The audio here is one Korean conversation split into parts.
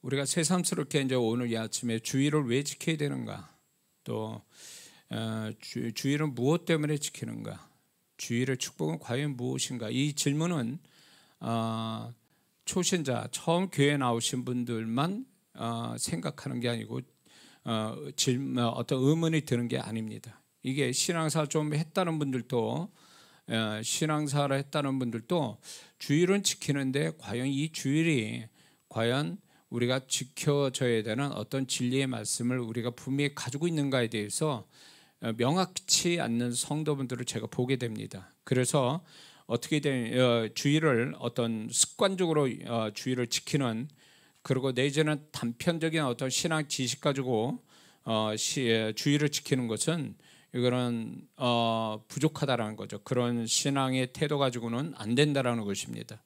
우리가 새삼스럽게 이제 오늘 이 아침에 주일을 왜 지켜야 되는가, 또 주일은 무엇 때문에 지키는가, 주일의 축복은 과연 무엇인가, 이 질문은 초신자 처음 교회 나오신 분들만 생각하는 게 아니고 어떤 의문이 드는 게 아닙니다. 이게 신앙생활 좀 했다는 분들도 신앙생활을 했다는 분들도 주일은 지키는데 과연 이 주일이 과연 우리가 지켜져야 되는 어떤 진리의 말씀을 우리가 분명히 가지고 있는가에 대해서 명확치 않는 성도분들을 제가 보게 됩니다. 그래서 어떻게 된 주일을 어떤 습관적으로 주일을 지키는, 그리고 내지는 단편적인 어떤 신앙 지식 가지고 주일을 지키는 것은 이거는 부족하다라는 거죠. 그런 신앙의 태도 가지고는 안 된다라는 것입니다.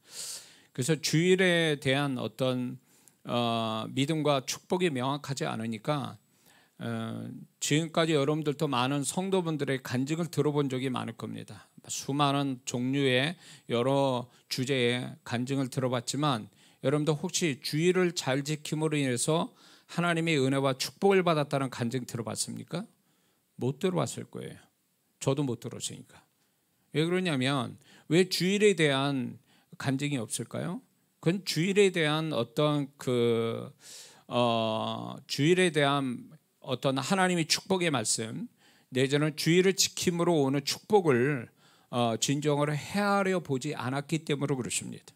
그래서 주일에 대한 어떤 믿음과 축복이 명확하지 않으니까 지금까지 여러분들도 많은 성도분들의 간증을 들어본 적이 많을 겁니다. 수많은 종류의 여러 주제의 간증을 들어봤지만, 여러분들 혹시 주일을 잘 지킴으로 인해서 하나님의 은혜와 축복을 받았다는 간증 들어봤습니까? 못 들어봤을 거예요. 저도 못 들었으니까. 왜 그러냐면, 왜 주일에 대한 간증이 없을까요? 그건 주일에 대한 어떤 주일에 대한 어떤 하나님의 축복의 말씀, 내지는 주일을 지킴으로 오는 축복을 진정으로 헤아려 보지 않았기 때문에 그렇습니다.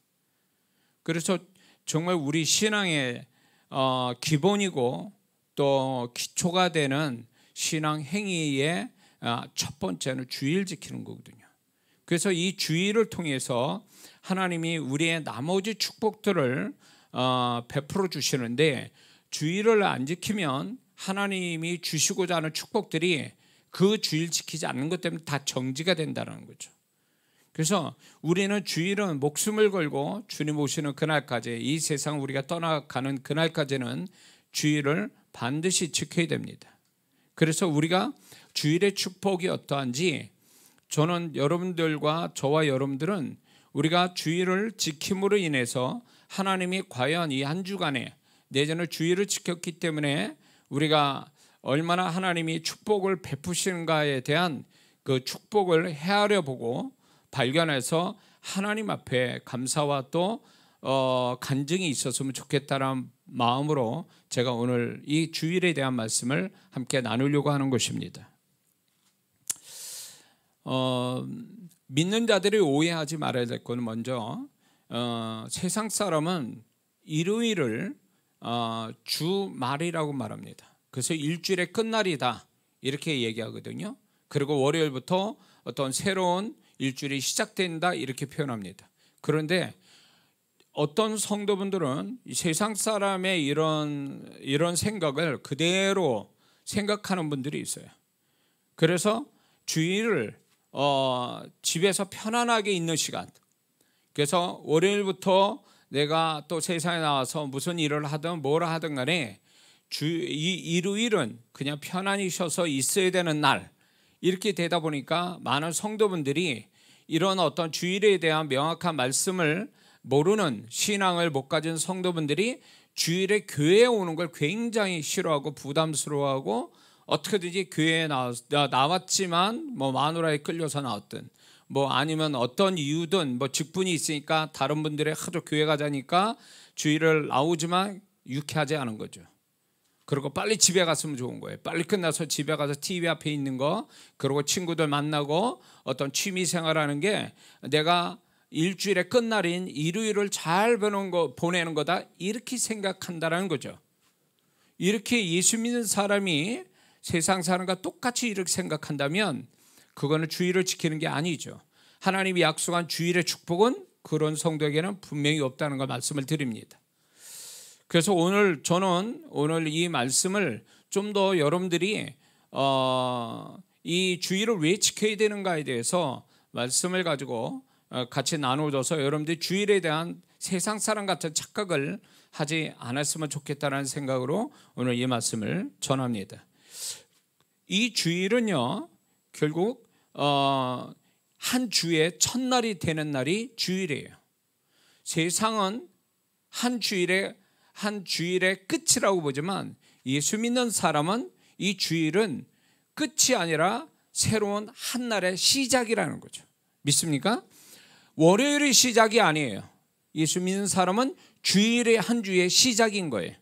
그래서 정말 우리 신앙의 기본이고 또 기초가 되는 신앙 행위의 첫 번째는 주일 지키는 거거든요. 그래서 이 주일을 통해서 하나님이 우리의 나머지 축복들을 베풀어 주시는데, 주일을 안 지키면 하나님이 주시고자 하는 축복들이 그 주일 지키지 않는 것 때문에 다 정지가 된다는 거죠. 그래서 우리는 주일은 목숨을 걸고 주님 오시는 그날까지, 이 세상 우리가 떠나가는 그날까지는 주일을 반드시 지켜야 됩니다. 그래서 우리가 주일의 축복이 어떠한지, 저는 여러분들과 저와 여러분들은 우리가 주일을 지킴으로 인해서 하나님이 과연 이 한 주간에 내전을 주일을 지켰기 때문에 우리가 얼마나 하나님이 축복을 베푸시는가에 대한 그 축복을 헤아려 보고 발견해서 하나님 앞에 감사와 또 간증이 있었으면 좋겠다는 마음으로 제가 오늘 이 주일에 대한 말씀을 함께 나누려고 하는 것입니다. 믿는 자들이 오해하지 말아야 될 것은, 먼저 세상 사람은 일요일을 주말이라고 말합니다. 그래서 일주일의 끝날이다 이렇게 얘기하거든요. 그리고 월요일부터 어떤 새로운 일주일이 시작된다 이렇게 표현합니다. 그런데 어떤 성도분들은 세상 사람의 이런 생각을 그대로 생각하는 분들이 있어요. 그래서 주일을 집에서 편안하게 있는 시간, 그래서 월요일부터 내가 또 세상에 나와서 무슨 일을 하든 뭘 하든 간에 일요일은 그냥 편안히 쉬어서 있어야 되는 날, 이렇게 되다 보니까 많은 성도분들이 이런 어떤 주일에 대한 명확한 말씀을 모르는, 신앙을 못 가진 성도분들이 주일에 교회에 오는 걸 굉장히 싫어하고 부담스러워하고, 어떻게든지 교회에 나왔지만 뭐 마누라에 끌려서 나왔든 뭐 아니면 어떤 이유든 뭐 직분이 있으니까 다른 분들의 하도 교회 가자니까 주일을 나오지만 유쾌하지 않은 거죠. 그리고 빨리 집에 갔으면 좋은 거예요. 빨리 끝나서 집에 가서 TV 앞에 있는 거, 그리고 친구들 만나고 어떤 취미 생활하는 게 내가 일주일의 끝날인 일요일을 잘 보내는 거다 이렇게 생각한다는 거죠. 이렇게 예수 믿는 사람이 세상 사람과 똑같이 이렇게 생각한다면 그거는 주일을 지키는 게 아니죠. 하나님이 약속한 주일의 축복은 그런 성도에게는 분명히 없다는 걸 말씀을 드립니다. 그래서 저는 오늘 이 말씀을 좀 더 여러분들이 이 주일을 왜 지켜야 되는가에 대해서 말씀을 가지고 같이 나눠줘서 여러분들이 주일에 대한 세상 사람 같은 착각을 하지 않았으면 좋겠다는 생각으로 오늘 이 말씀을 전합니다. 이 주일은요, 결국 한 주의 첫날이 되는 날이 주일이에요. 세상은 한 주일에 한 주일의 끝이라고 보지만 예수 믿는 사람은 이 주일은 끝이 아니라 새로운 한 날의 시작이라는 거죠. 믿습니까? 월요일이 시작이 아니에요. 예수 믿는 사람은 주일의 한 주의 시작인 거예요.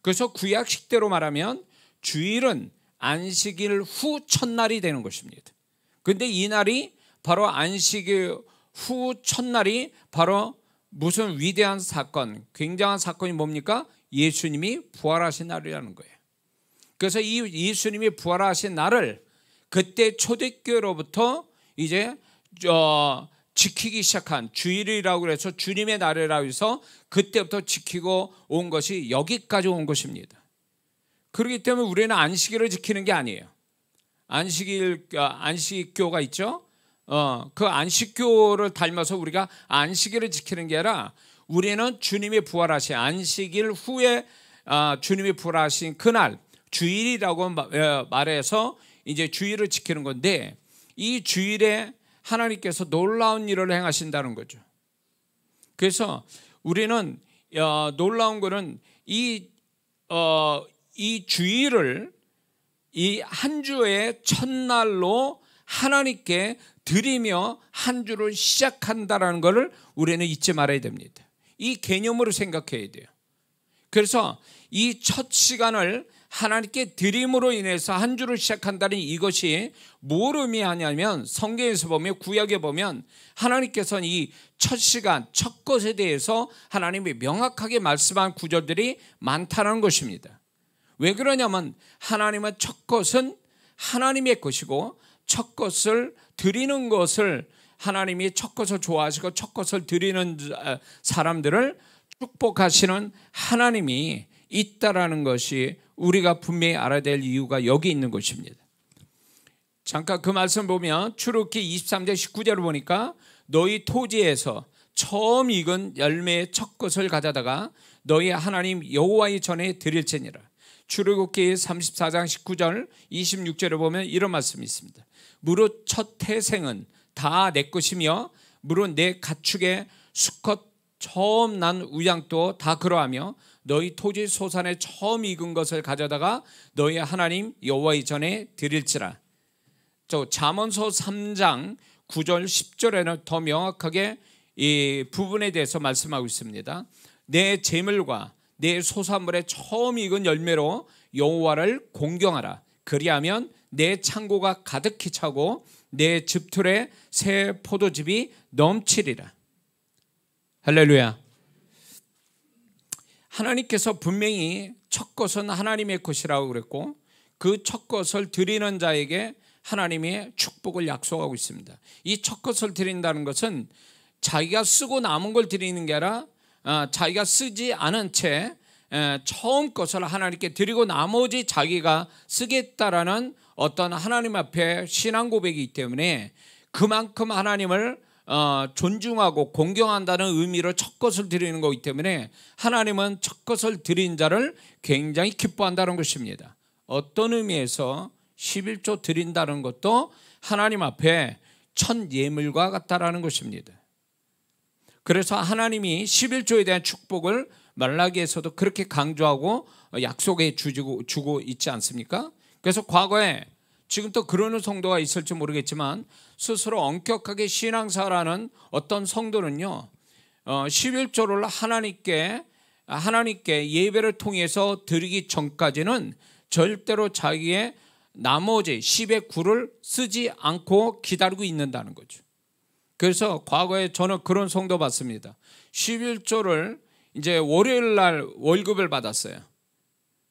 그래서 구약식대로 말하면 주일은 안식일 후 첫날이 되는 것입니다. 그런데 이 날이 바로 안식일 후 첫날이 바로 무슨 위대한 사건, 굉장한 사건이 뭡니까? 예수님이 부활하신 날이라는 거예요. 그래서 이 예수님이 부활하신 날을 그때 초대교회로부터 이제 지키기 시작한 주일이라고 해서 주님의 날이라고 해서 그때부터 지키고 온 것이 여기까지 온 것입니다. 그렇기 때문에 우리는 안식일을 지키는 게 아니에요. 안식교가 있죠. 그 안식교를 닮아서 우리가 안식일을 지키는 게 아니라 우리는 주님이 부활하신 안식일 후에 주님이 부활하신 그날 주일이라고 말해서 이제 주일을 지키는 건데 이 주일에 하나님께서 놀라운 일을 행하신다는 거죠. 그래서 우리는 놀라운 거는 이 주일을 이 한 주의 첫날로 하나님께 드리며 한 주를 시작한다는 것을 우리는 잊지 말아야 됩니다. 이 개념으로 생각해야 돼요. 그래서 이 첫 시간을 하나님께 드림으로 인해서 한 주를 시작한다는 이것이 뭘 의미하냐면 성경에서 보면 구약에 보면 하나님께서는 이 첫 시간, 첫 것에 대해서 하나님이 명확하게 말씀한 구절들이 많다는 것입니다. 왜 그러냐면 하나님은 첫 것은 하나님의 것이고 첫 것을 드리는 것을 하나님이 첫 것을 좋아하시고 첫 것을 드리는 사람들을 축복하시는 하나님이 있다라는 것이 우리가 분명히 알아야 될 이유가 여기 있는 것입니다. 잠깐 그 말씀 보면 출애굽기 23장 19절을 보니까 너희 토지에서 처음 익은 열매의 첫 것을 가져다가 너희 하나님 여호와의 전에 드릴지니라. 출애굽기 34장 19절 26절을 보면 이런 말씀이 있습니다. 무릇 첫 태생은 다 내 것이며 무릇 내 가축의 수컷 처음 난 우양도 다 그러하며 너희 토지 소산에 처음 익은 것을 가져다가 너희 하나님 여호와의 전에 드릴지라. 저 잠언서 3장 9절 10절에는 더 명확하게 이 부분에 대해서 말씀하고 있습니다. 내 재물과 내 소산물의 처음 익은 열매로 여호와를 공경하라. 그리하면 내 창고가 가득히 차고 내 집틀에 새 포도즙이 넘치리라. 할렐루야. 하나님께서 분명히 첫 것은 하나님의 것이라고 그랬고 그 첫 것을 드리는 자에게 하나님의 축복을 약속하고 있습니다. 이 첫 것을 드린다는 것은 자기가 쓰고 남은 걸 드리는 게 아니라 자기가 쓰지 않은 채 처음 것을 하나님께 드리고 나머지 자기가 쓰겠다라는 어떤 하나님 앞에 신앙 고백이기 때문에 그만큼 하나님을 존중하고 공경한다는 의미로 첫 것을 드리는 거기 때문에 하나님은 첫 것을 드린 자를 굉장히 기뻐한다는 것입니다. 어떤 의미에서 11조 드린다는 것도 하나님 앞에 첫 예물과 같다라는 것입니다. 그래서 하나님이 11조에 대한 축복을 말라기에서도 그렇게 강조하고 약속해 주고 있지 않습니까? 그래서 과거에 지금 또 그러는 성도가 있을지 모르겠지만 스스로 엄격하게 신앙사라는 어떤 성도는요 11조를 하나님께 예배를 통해서 드리기 전까지는 절대로 자기의 나머지 10의 9를 쓰지 않고 기다리고 있는다는 거죠. 그래서 과거에 저는 그런 성도 봤습니다. 11조를 이제 월요일 날 월급을 받았어요.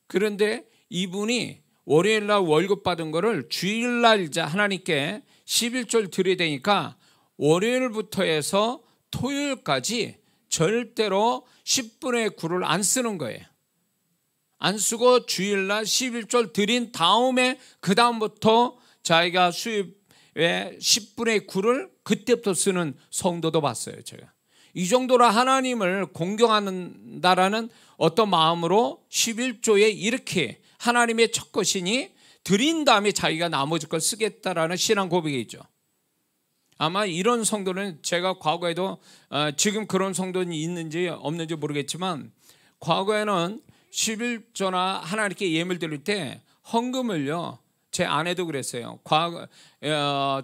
그런데 이분이 월요일 날 월급 받은 거를 주일 날 이제 하나님께 11조를 드려야 되니까 월요일부터 해서 토요일까지 절대로 10분의 9를 안 쓰는 거예요. 안 쓰고 주일날 11조를 드린 다음에 그 다음부터 자기가 수입의 10분의 9를 그때부터 쓰는 성도도 봤어요. 제가 이 정도로 하나님을 공경한다라는 어떤 마음으로 11조에 이렇게 하나님의 첫 것이니 드린 다음에 자기가 나머지 걸 쓰겠다라는 신앙 고백이죠. 아마 이런 성도는 제가 과거에도 지금 그런 성도는 있는지 없는지 모르겠지만 과거에는 11조나 하나님께 예물 드릴 때 헌금을요, 제 아내도 그랬어요.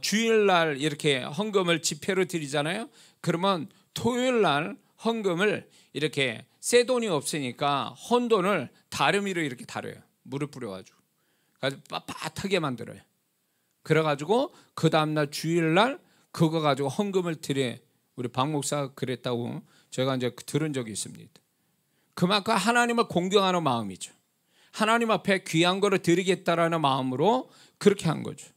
주일날 이렇게 헌금을 지폐로 드리잖아요. 그러면 토요일날 헌금을 이렇게 새 돈이 없으니까 헌돈을 다루미로 이렇게 다뤄요. 물을 뿌려가지고 아주 빳빳하게 만들어요. 그래가지고 그 다음날 주일날 그거 가지고 헌금을 드려. 우리 박 목사가 그랬다고 제가 이제 들은 적이 있습니다. 그만큼 하나님을 공경하는 마음이죠. 하나님 앞에 귀한 거를 드리겠다라는 마음으로 그렇게 한 거죠.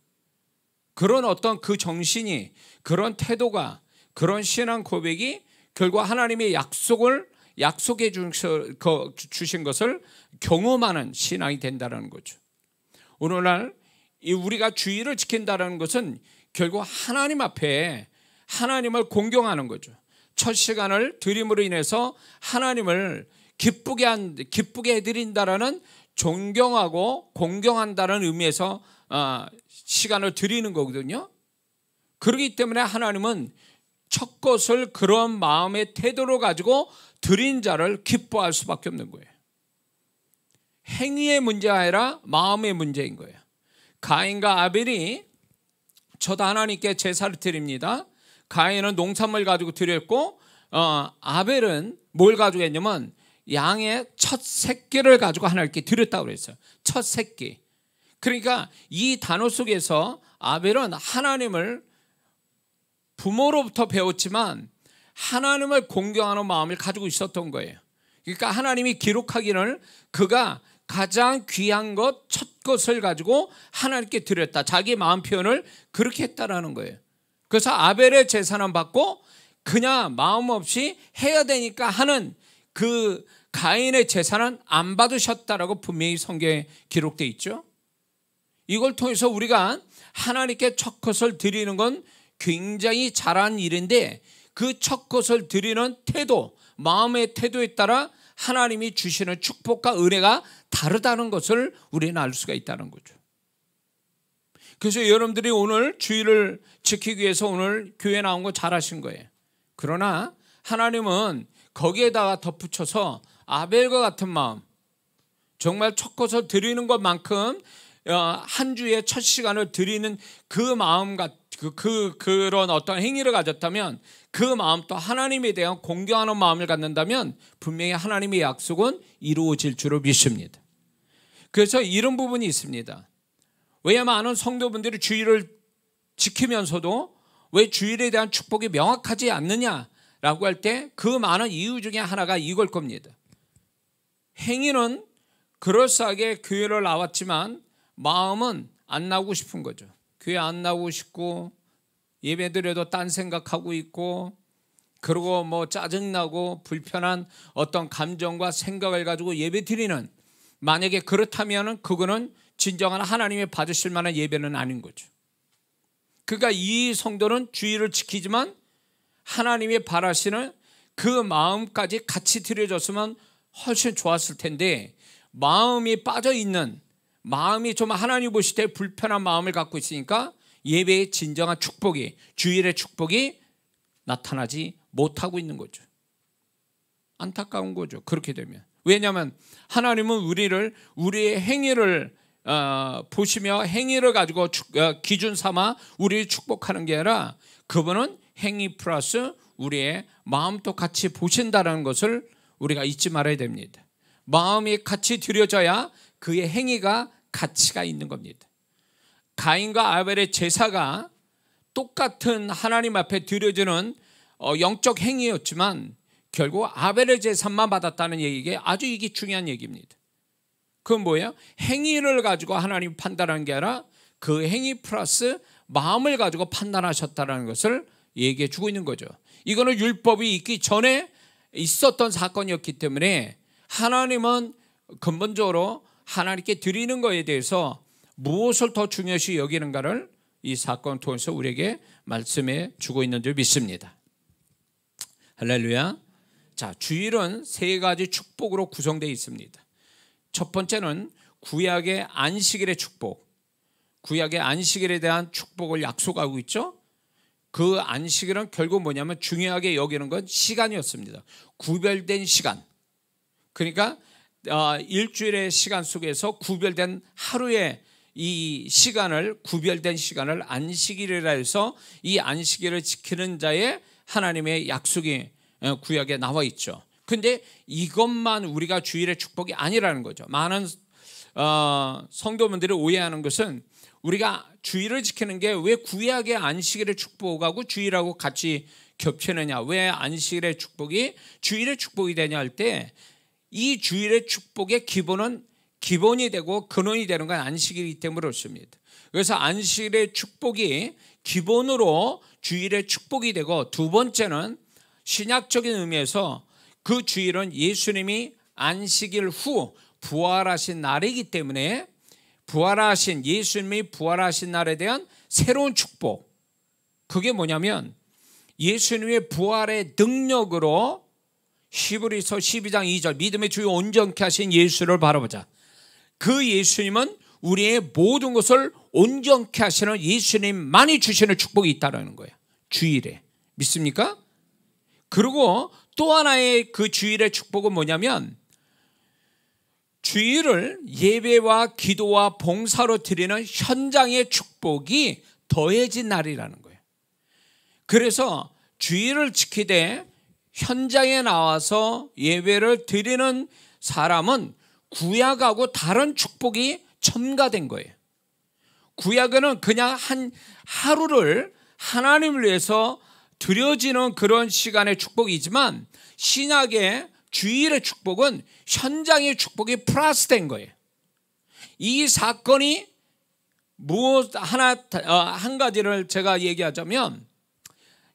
그런 어떤 그 정신이, 그런 태도가, 그런 신앙 고백이 결국 하나님의 약속해 주신 것을 경험하는 신앙이 된다는 거죠. 오늘날 우리가 주의를 지킨다는 것은 결국 하나님 앞에 하나님을 공경하는 거죠. 첫 시간을 드림으로 인해서 하나님을 기쁘게 해드린다라는, 존경하고 공경한다는 의미에서 시간을 드리는 거거든요. 그렇기 때문에 하나님은 첫 것을 그런 마음의 태도로 가지고 드린 자를 기뻐할 수밖에 없는 거예요. 행위의 문제가 아니라 마음의 문제인 거예요. 가인과 아벨이 저도 하나님께 제사를 드립니다. 가인은 농산물 가지고 드렸고 아벨은 뭘 가지고 했냐면 양의 첫 새끼를 가지고 하나님께 드렸다고 그랬어요. 첫 새끼. 그러니까 이 단어 속에서 아벨은 하나님을 부모로부터 배웠지만 하나님을 공경하는 마음을 가지고 있었던 거예요. 그러니까 하나님이 기록하기를 그가 가장 귀한 것, 첫 것을 가지고 하나님께 드렸다. 자기 마음 표현을 그렇게 했다라는 거예요. 그래서 아벨의 제사는 받고 그냥 마음 없이 해야 되니까 하는 그 가인의 제사는 안 받으셨다라고 분명히 성경에 기록되어 있죠. 이걸 통해서 우리가 하나님께 첫 것을 드리는 건 굉장히 잘한 일인데 그 첫 것을 드리는 태도, 마음의 태도에 따라 하나님이 주시는 축복과 은혜가 다르다는 것을 우리는 알 수가 있다는 거죠. 그래서 여러분들이 오늘 주일을 지키기 위해서 오늘 교회 나온 거 잘하신 거예요. 그러나 하나님은 거기에다가 덧붙여서 아벨과 같은 마음, 정말 첫 것을 드리는 것만큼 한 주의 첫 시간을 드리는 그 마음과 그런 어떤 행위를 가졌다면, 그 마음도 하나님에 대한 공경하는 마음을 갖는다면 분명히 하나님의 약속은 이루어질 줄을 믿습니다. 그래서 이런 부분이 있습니다. 왜 많은 성도분들이 주일을 지키면서도 왜 주일에 대한 축복이 명확하지 않느냐라고 할 때 그 많은 이유 중에 하나가 이걸 겁니다. 행위는 그럴싸하게 교회를 나왔지만 마음은 안 나오고 싶은 거죠. 교회 안 나오고 싶고 예배드려도 딴 생각하고 있고, 그리고 뭐 짜증나고 불편한 어떤 감정과 생각을 가지고 예배드리는, 만약에 그렇다면 그거는 진정한 하나님의 받으실 만한 예배는 아닌 거죠. 그러니까 이 성도는 주의를 지키지만 하나님이 바라시는 그 마음까지 같이 드려졌으면 훨씬 좋았을 텐데, 마음이 빠져있는, 마음이 좀 하나님 보실 때 불편한 마음을 갖고 있으니까 예배의 진정한 축복이, 주일의 축복이 나타나지 못하고 있는 거죠. 안타까운 거죠. 그렇게 되면. 왜냐하면 하나님은 우리의 행위를 보시며 행위를 가지고 기준 삼아 우리를 축복하는 게 아니라 그분은 행위 플러스 우리의 마음도 같이 보신다는 것을 우리가 잊지 말아야 됩니다. 마음이 같이 드려져야 그의 행위가 가치가 있는 겁니다. 가인과 아벨의 제사가 똑같은 하나님 앞에 드려지는 영적 행위였지만 결국 아벨의 제사만 받았다는 얘기가 아주 이게 중요한 얘기입니다. 그건 뭐예요? 행위를 가지고 하나님 판단하는 게 아니라 그 행위 플러스 마음을 가지고 판단하셨다는 것을 얘기해 주고 있는 거죠. 이거는 율법이 있기 전에 있었던 사건이었기 때문에 하나님은 근본적으로 하나님께 드리는 것에 대해서 무엇을 더 중요시 여기는가를 이 사건을 통해서 우리에게 말씀해 주고 있는 줄 믿습니다. 할렐루야. 자, 주일은 세 가지 축복으로 구성되어 있습니다. 첫 번째는 구약의 안식일의 축복. 구약의 안식일에 대한 축복을 약속하고 있죠. 그 안식일은 결국 뭐냐면 중요하게 여기는 건 시간이었습니다. 구별된 시간. 그러니까 일주일의 시간 속에서 구별된 하루의 이 시간을, 구별된 시간을 안식일이라 해서 이 안식일을 지키는 자의 하나님의 약속이 구약에 나와 있죠. 근데 이것만 우리가 주일의 축복이 아니라는 거죠. 많은 성도분들이 오해하는 것은 우리가 주일을 지키는 게 왜 구약의 안식일의 축복하고 주일하고 같이 겹치느냐, 왜 안식일의 축복이 주일의 축복이 되냐 할 때, 이 주일의 축복의 기본이 되고 근원이 되는 건 안식일이기 때문에 그렇습니다. 그래서 안식일의 축복이 기본으로 주일의 축복이 되고, 두 번째는 신약적인 의미에서 그 주일은 예수님이 안식일 후 부활하신 날이기 때문에 예수님이 부활하신 날에 대한 새로운 축복, 그게 뭐냐면 예수님의 부활의 능력으로 히브리서 12장 2절 믿음의 주요 온전케 하신 예수를 바라보자. 그 예수님은 우리의 모든 것을 온전케 하시는 예수님만이 주시는 축복이 있다는 거예요. 주일에. 믿습니까? 그리고 또 하나의 그 주일의 축복은 뭐냐면 주일을 예배와 기도와 봉사로 드리는 현장의 축복이 더해진 날이라는 거예요. 그래서 주일을 지키되 현장에 나와서 예배를 드리는 사람은 구약하고 다른 축복이 첨가된 거예요. 구약은 그냥 한 하루를 하나님을 위해서 드려지는 그런 시간의 축복이지만, 신약의 주일의 축복은 현장의 축복이 플러스된 거예요. 이 사건이 한 가지를 제가 얘기하자면,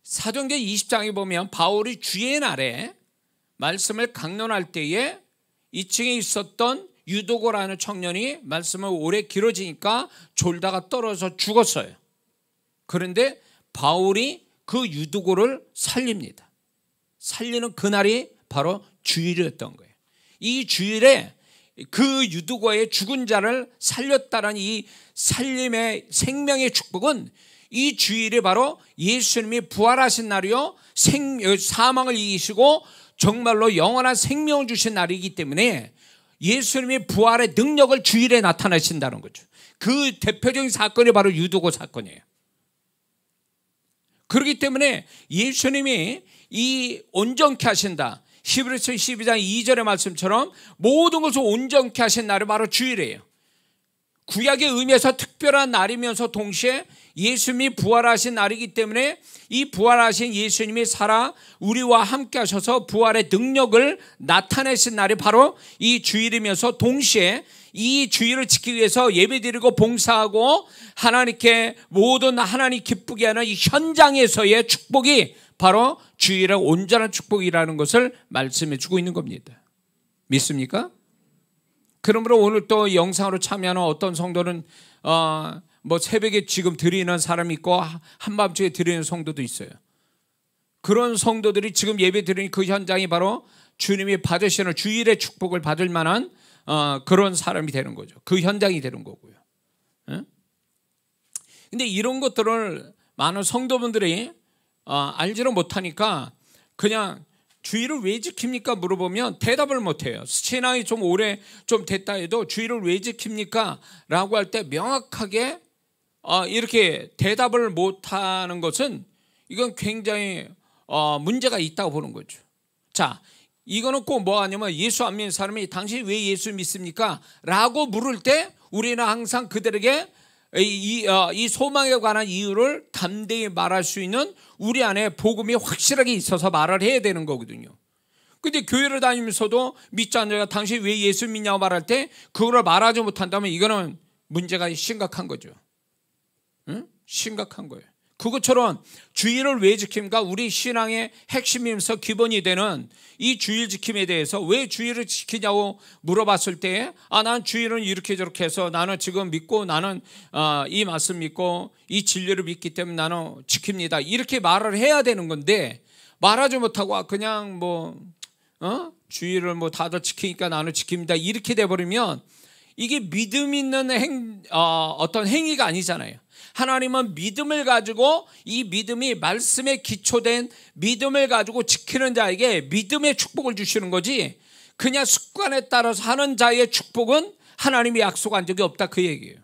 사도행전 20장에 보면 바울이 주의 날에 말씀을 강론할 때에 2층에 있었던 유도고라는 청년이 말씀을 오래 길어지니까 졸다가 떨어져 죽었어요. 그런데 바울이 그 유도고를 살립니다. 살리는 그날이 바로 주일이었던 거예요. 이 주일에 그 유두고의 죽은 자를 살렸다는 이 살림의 생명의 축복은 이 주일이 바로 예수님이 부활하신 날이요, 사망을 이기시고 정말로 영원한 생명을 주신 날이기 때문에 예수님이 부활의 능력을 주일에 나타내신다는 거죠. 그 대표적인 사건이 바로 유두고 사건이에요. 그렇기 때문에 예수님이 이 온전케 하신다, 히브리서 12장 2절의 말씀처럼 모든 것을 온전케 하신 날이 바로 주일이에요. 구약의 의미에서 특별한 날이면서 동시에 예수님이 부활하신 날이기 때문에 이 부활하신 예수님이 살아 우리와 함께 하셔서 부활의 능력을 나타내신 날이 바로 이 주일이면서 동시에 이 주일을 지키기 위해서 예배드리고 봉사하고 하나님께 모든 하나님 기쁘게 하는 이 현장에서의 축복이 바로 주일의 온전한 축복이라는 것을 말씀해 주고 있는 겁니다. 믿습니까? 그러므로 오늘 또 영상으로 참여하는 어떤 성도는 뭐 새벽에 지금 드리는 사람이 있고 한밤중에 드리는 성도도 있어요. 그런 성도들이 지금 예배 드리는 그 현장이 바로 주님이 받으시는 주일의 축복을 받을 만한 그런 사람이 되는 거죠. 그 현장이 되는 거고요. 근데 이런 것들을 많은 성도분들이 알지를 못하니까 그냥 주일을 왜 지킵니까? 물어보면 대답을 못해요. 신앙이 좀 오래 좀 됐다 해도 주일을 왜 지킵니까? 라고 할 때 명확하게 이렇게 대답을 못하는 것은 이건 굉장히 문제가 있다고 보는 거죠. 자, 이거는 꼭 뭐 하냐면 예수 안 믿는 사람이 당신이 왜 예수 믿습니까? 라고 물을 때 우리는 항상 그들에게 이 소망에 관한 이유를 담대히 말할 수 있는 우리 안에 복음이 확실하게 있어서 말을 해야 되는 거거든요. 근데 교회를 다니면서도 믿지 않는 자가 당신 왜 예수 믿냐고 말할 때 그거를 말하지 못한다면 이거는 문제가 심각한 거죠. 응? 심각한 거예요. 그것처럼 주일을 왜 지킵니까? 우리 신앙의 핵심이면서 기본이 되는 이 주일 지킴에 대해서 왜 주일을 지키냐고 물어봤을 때 난 주일은 이렇게 저렇게 해서 나는 지금 믿고 나는 이 말씀 믿고 이 진리를 믿기 때문에 나는 지킵니다. 이렇게 말을 해야 되는 건데 말하지 못하고 그냥 주일을 다들 지키니까 나는 지킵니다. 이렇게 돼버리면 이게 믿음 있는 어떤 행위가 아니잖아요. 하나님은 믿음을 가지고 이 믿음이 말씀에 기초된 믿음을 가지고 지키는 자에게 믿음의 축복을 주시는 거지, 그냥 습관에 따라서 하는 자의 축복은 하나님이 약속한 적이 없다, 그 얘기예요.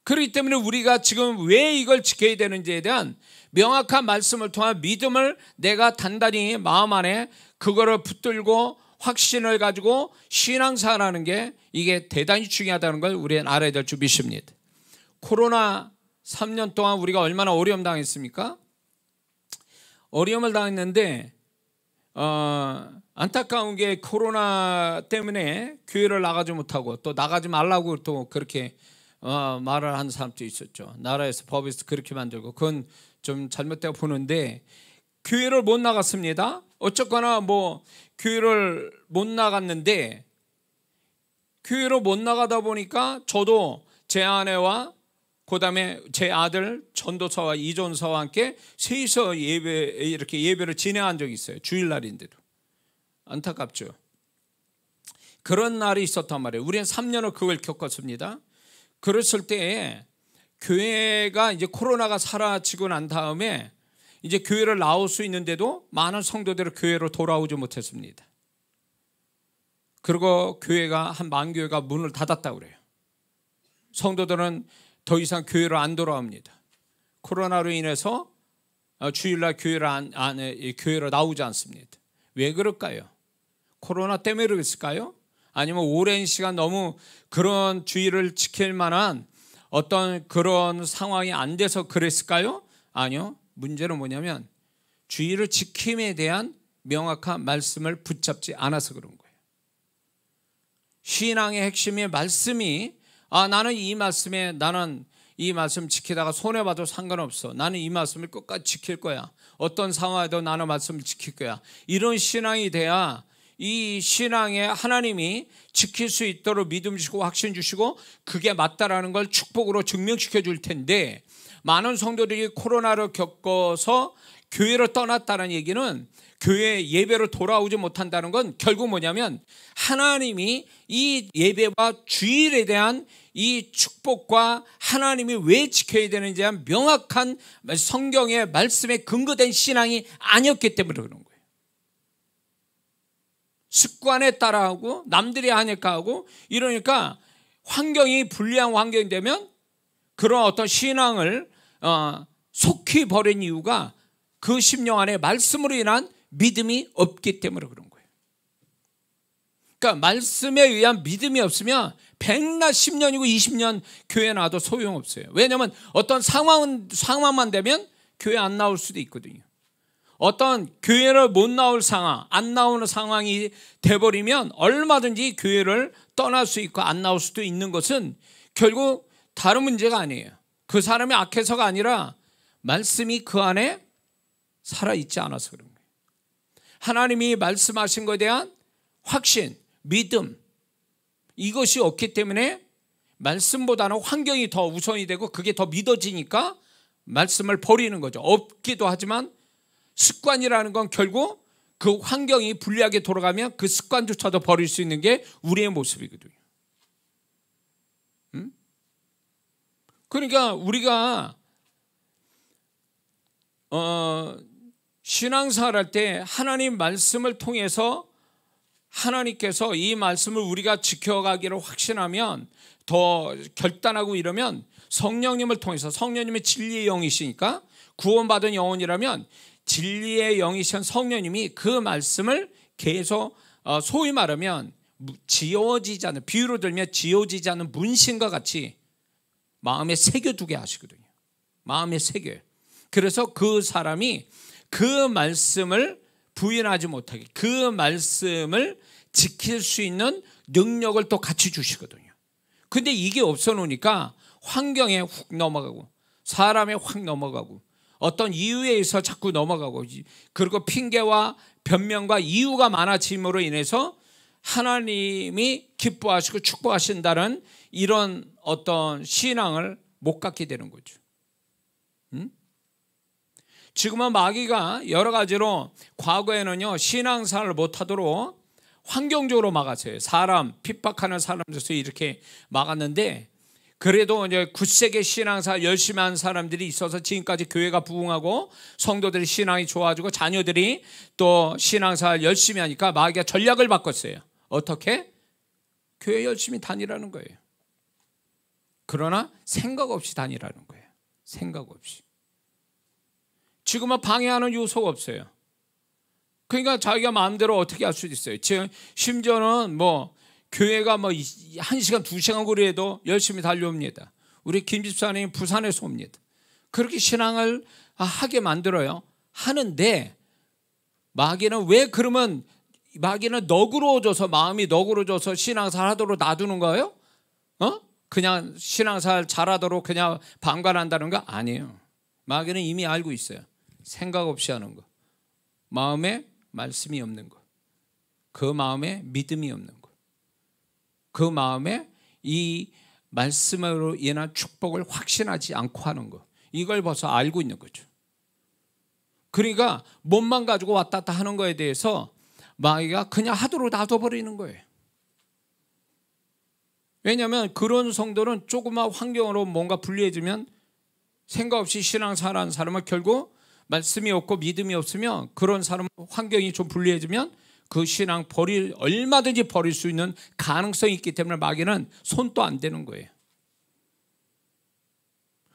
그렇기 때문에 우리가 지금 왜 이걸 지켜야 되는지에 대한 명확한 말씀을 통한 믿음을 내가 단단히 마음 안에 그거를 붙들고 확신을 가지고 신앙생활하는 게 이게 대단히 중요하다는 걸 우리는 알아야 될 줄 믿습니다. 코로나 3년 동안 우리가 얼마나 어려움 당했습니까? 어려움을 당했는데 안타까운 게 코로나 때문에 교회를 나가지 못하고 또 나가지 말라고 또 그렇게 말을 하는 사람도 있었죠. 나라에서 법에서 그렇게 만들고 그건 좀 잘못되어 보는데 교회를 못 나갔습니다. 어쨌거나 뭐 교회를 못 나갔는데 교회를 못 나가다 보니까 저도 제 아내와 그 다음에 제 아들 전도사와 이전사와 함께 셋이서 이렇게 예배를 진행한 적이 있어요. 주일날인데도. 안타깝죠. 그런 날이 있었단 말이에요. 우리는 3년을 그걸 겪었습니다. 그랬을 때에 교회가 이제 코로나가 사라지고 난 다음에 이제 교회를 나올 수 있는데도 많은 성도들이 교회로 돌아오지 못했습니다. 그리고 교회가 한 만교회가 문을 닫았다고 그래요. 성도들은 더 이상 교회로 안 돌아옵니다. 코로나로 인해서 주일날 교회로 나오지 않습니다. 왜 그럴까요? 코로나 때문에 그랬을까요? 아니면 오랜 시간 너무 그런 주의를 지킬 만한 어떤 그런 상황이 안 돼서 그랬을까요? 아니요. 문제는 뭐냐면 주의를 지킴에 대한 명확한 말씀을 붙잡지 않아서 그런 거예요. 신앙의 핵심의 말씀이 나는 이 말씀 지키다가 손해봐도 상관없어. 나는 이 말씀을 끝까지 지킬 거야. 어떤 상황에도 나는 말씀을 지킬 거야. 이런 신앙이 돼야 이 신앙에 하나님이 지킬 수 있도록 믿음 주시고 확신 주시고 그게 맞다라는 걸 축복으로 증명시켜 줄 텐데 많은 성도들이 코로나를 겪어서 교회를 떠났다는 얘기는 교회 예배로 돌아오지 못한다는 건 결국 뭐냐면 하나님이 이 예배와 주일에 대한 이 축복과 하나님이 왜 지켜야 되는지에 대한 명확한 성경의 말씀에 근거된 신앙이 아니었기 때문에 그런 거예요. 습관에 따라하고 남들이 하니까 하고 이러니까 환경이 불리한 환경이 되면 그런 어떤 신앙을 속히 버린 이유가 그 심령 안에 말씀으로 인한 믿음이 없기 때문에 그런 거예요. 그러니까 말씀에 의한 믿음이 없으면 백날 10년이고 20년 교회 나와도 소용없어요. 왜냐하면 어떤 상황만 되면 교회 안 나올 수도 있거든요. 어떤 교회를 못 나올 상황, 안 나오는 상황이 돼버리면 얼마든지 교회를 떠날 수 있고 안 나올 수도 있는 것은 결국 다른 문제가 아니에요. 그 사람이 악해서가 아니라 말씀이 그 안에 살아있지 않아서 그런 거예요. 하나님이 말씀하신 것에 대한 확신, 믿음 이것이 없기 때문에 말씀보다는 환경이 더 우선이 되고 그게 더 믿어지니까 말씀을 버리는 거죠. 없기도 하지만 습관이라는 건 결국 그 환경이 불리하게 돌아가면 그 습관조차도 버릴 수 있는 게 우리의 모습이거든요. 그러니까 우리가 신앙생활할 때 하나님 말씀을 통해서 하나님께서 이 말씀을 우리가 지켜가기를 확신하면 더 결단하고 이러면 성령님을 통해서 성령님의 진리의 영이시니까 구원받은 영혼이라면 진리의 영이신 성령님이 그 말씀을 계속 소위 말하면 지워지지 않는 비유로 들면 지워지지 않는 문신과 같이 마음에 새겨두게 하시거든요. 마음에 새겨요. 그래서 그 사람이 그 말씀을 부인하지 못하게 그 말씀을 지킬 수 있는 능력을 또 같이 주시거든요. 근데 이게 없어 놓으니까 환경에 훅 넘어가고 사람에 확 넘어가고 어떤 이유에 의해서 자꾸 넘어가고 그리고 핑계와 변명과 이유가 많아짐으로 인해서 하나님이 기뻐하시고 축복하신다는 이런 어떤 신앙을 못 갖게 되는 거죠. 지금은 마귀가 여러 가지로 과거에는요 신앙생활을 못하도록 환경적으로 막았어요. 사람 핍박하는 사람들에서 이렇게 막았는데 그래도 이제 굳세게 신앙생활 열심히 하는 사람들이 있어서 지금까지 교회가 부흥하고 성도들이 신앙이 좋아지고 자녀들이 또 신앙생활 열심히 하니까 마귀가 전략을 바꿨어요. 어떻게? 교회 열심히 다니라는 거예요. 그러나 생각 없이 다니라는 거예요. 생각 없이. 지금은 방해하는 요소가 없어요. 그러니까 자기가 마음대로 어떻게 할 수도 있어요. 심지어는 뭐 교회가 뭐 1시간 2시간 거리에도 열심히 달려옵니다. 우리 김 집사님 부산에서 옵니다. 그렇게 신앙을 하게 만들어요. 하는데 마귀는 왜 그러면 마귀는 너그러워져서 마음이 너그러워져서 신앙생활 하도록 놔두는 거예요? 그냥 신앙생활 잘하도록 그냥 방관한다는 거 아니에요. 마귀는 이미 알고 있어요. 생각 없이 하는 거, 마음에 말씀이 없는 거, 그 마음에 믿음이 없는 거, 그 마음에 이 말씀으로 인한 축복을 확신하지 않고 하는 거, 이걸 벌써 알고 있는 거죠. 그러니까 몸만 가지고 왔다 갔다 하는 거에 대해서 마귀가 그냥 하도록 놔둬버리는 거예요. 왜냐하면 그런 성도는 조그만 환경으로 뭔가 불리해지면 생각 없이 신앙생활하는 사람은 결국 말씀이 없고 믿음이 없으면 그런 사람 환경이 좀 불리해지면 그 신앙 얼마든지 버릴 수 있는 가능성이 있기 때문에 마귀는 손도 안 대는 거예요.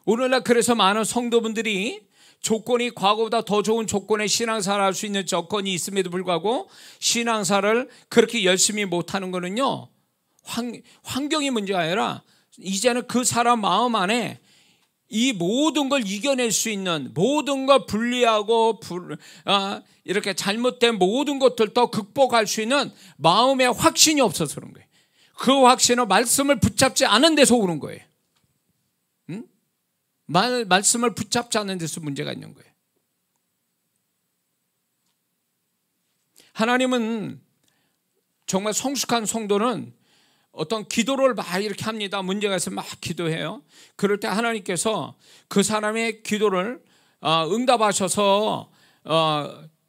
오늘날 그래서 많은 성도분들이 조건이 과거보다 더 좋은 조건의 신앙생활을 할 수 있는 조건이 있음에도 불구하고 신앙생활을 그렇게 열심히 못하는 거는요, 환경이 문제가 아니라 이제는 그 사람 마음 안에 이 모든 걸 이겨낼 수 있는, 모든 걸 분리하고 이렇게 잘못된 모든 것들도 극복할 수 있는 마음의 확신이 없어서 그런 거예요. 그 확신은 말씀을 붙잡지 않은 데서 오는 거예요. 응? 말씀을 붙잡지 않는 데서 문제가 있는 거예요. 하나님은 정말 성숙한 성도는 어떤 기도를 막 이렇게 합니다. 문제가 있으면 막 기도해요. 그럴 때 하나님께서 그 사람의 기도를 응답하셔서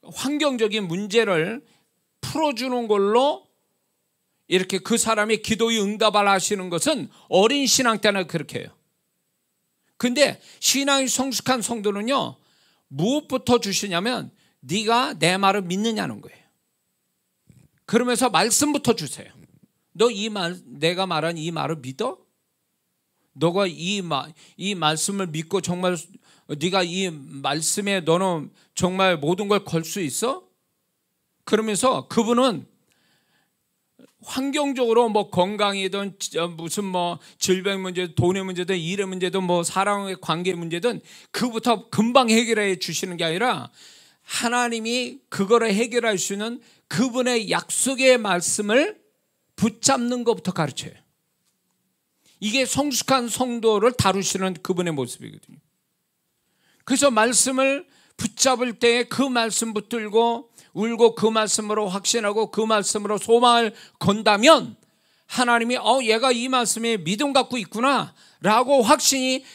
환경적인 문제를 풀어주는 걸로 이렇게 그 사람의 기도의 응답을 하시는 것은 어린 신앙 때는 그렇게 해요. 근데 신앙이 성숙한 성도는요, 무엇부터 주시냐면 네가 내 말을 믿느냐는 거예요. 그러면서 말씀부터 주세요. 너 내가 말한 이 말을 믿어? 너가 이 말씀을 믿고 정말 네가 이 말씀에 너는 정말 모든 걸 걸 수 있어? 그러면서 그분은 환경적으로 뭐 건강이든 무슨 뭐 질병 문제, 돈의 문제든 일의 문제든 뭐 사랑의 관계 문제든 그부터 금방 해결해 주시는 게 아니라 하나님이 그거를 해결할 수 있는 그분의 약속의 말씀을 붙잡는 것부터 가르쳐요. 이게 성숙한 성도를 다루시는 그분의 모습이거든요. 그래서 말씀을 붙잡을 때 그 말씀 붙들고 울고 그 말씀으로 확신하고 그 말씀으로 소망을 건다면 하나님이 얘가 이 말씀에 믿음 갖고 있구나 라고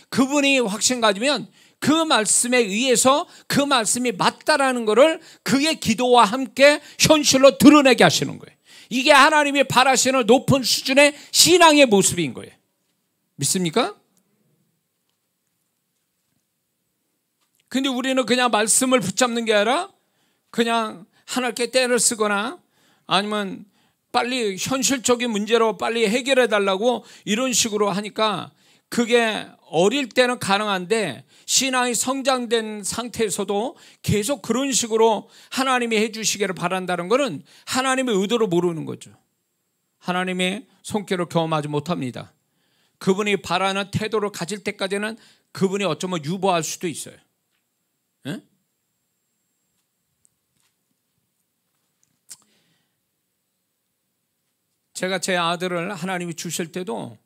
그분이 확신 가지면 그 말씀에 의해서 그 말씀이 맞다라는 것을 그의 기도와 함께 현실로 드러내게 하시는 거예요. 이게 하나님이 바라시는 높은 수준의 신앙의 모습인 거예요. 믿습니까? 근데 우리는 그냥 말씀을 붙잡는 게 아니라 그냥 하나님께 떼를 쓰거나 아니면 빨리 현실적인 문제로 빨리 해결해 달라고 이런 식으로 하니까 그게 어릴 때는 가능한데 신앙이 성장된 상태에서도 계속 그런 식으로 하나님이 해주시기를 바란다는 것은 하나님의 의도를 모르는 거죠. 하나님의 손길을 경험하지 못합니다. 그분이 바라는 태도를 가질 때까지는 그분이 어쩌면 유보할 수도 있어요. 에? 제가 제 아들을 하나님이 주실 때도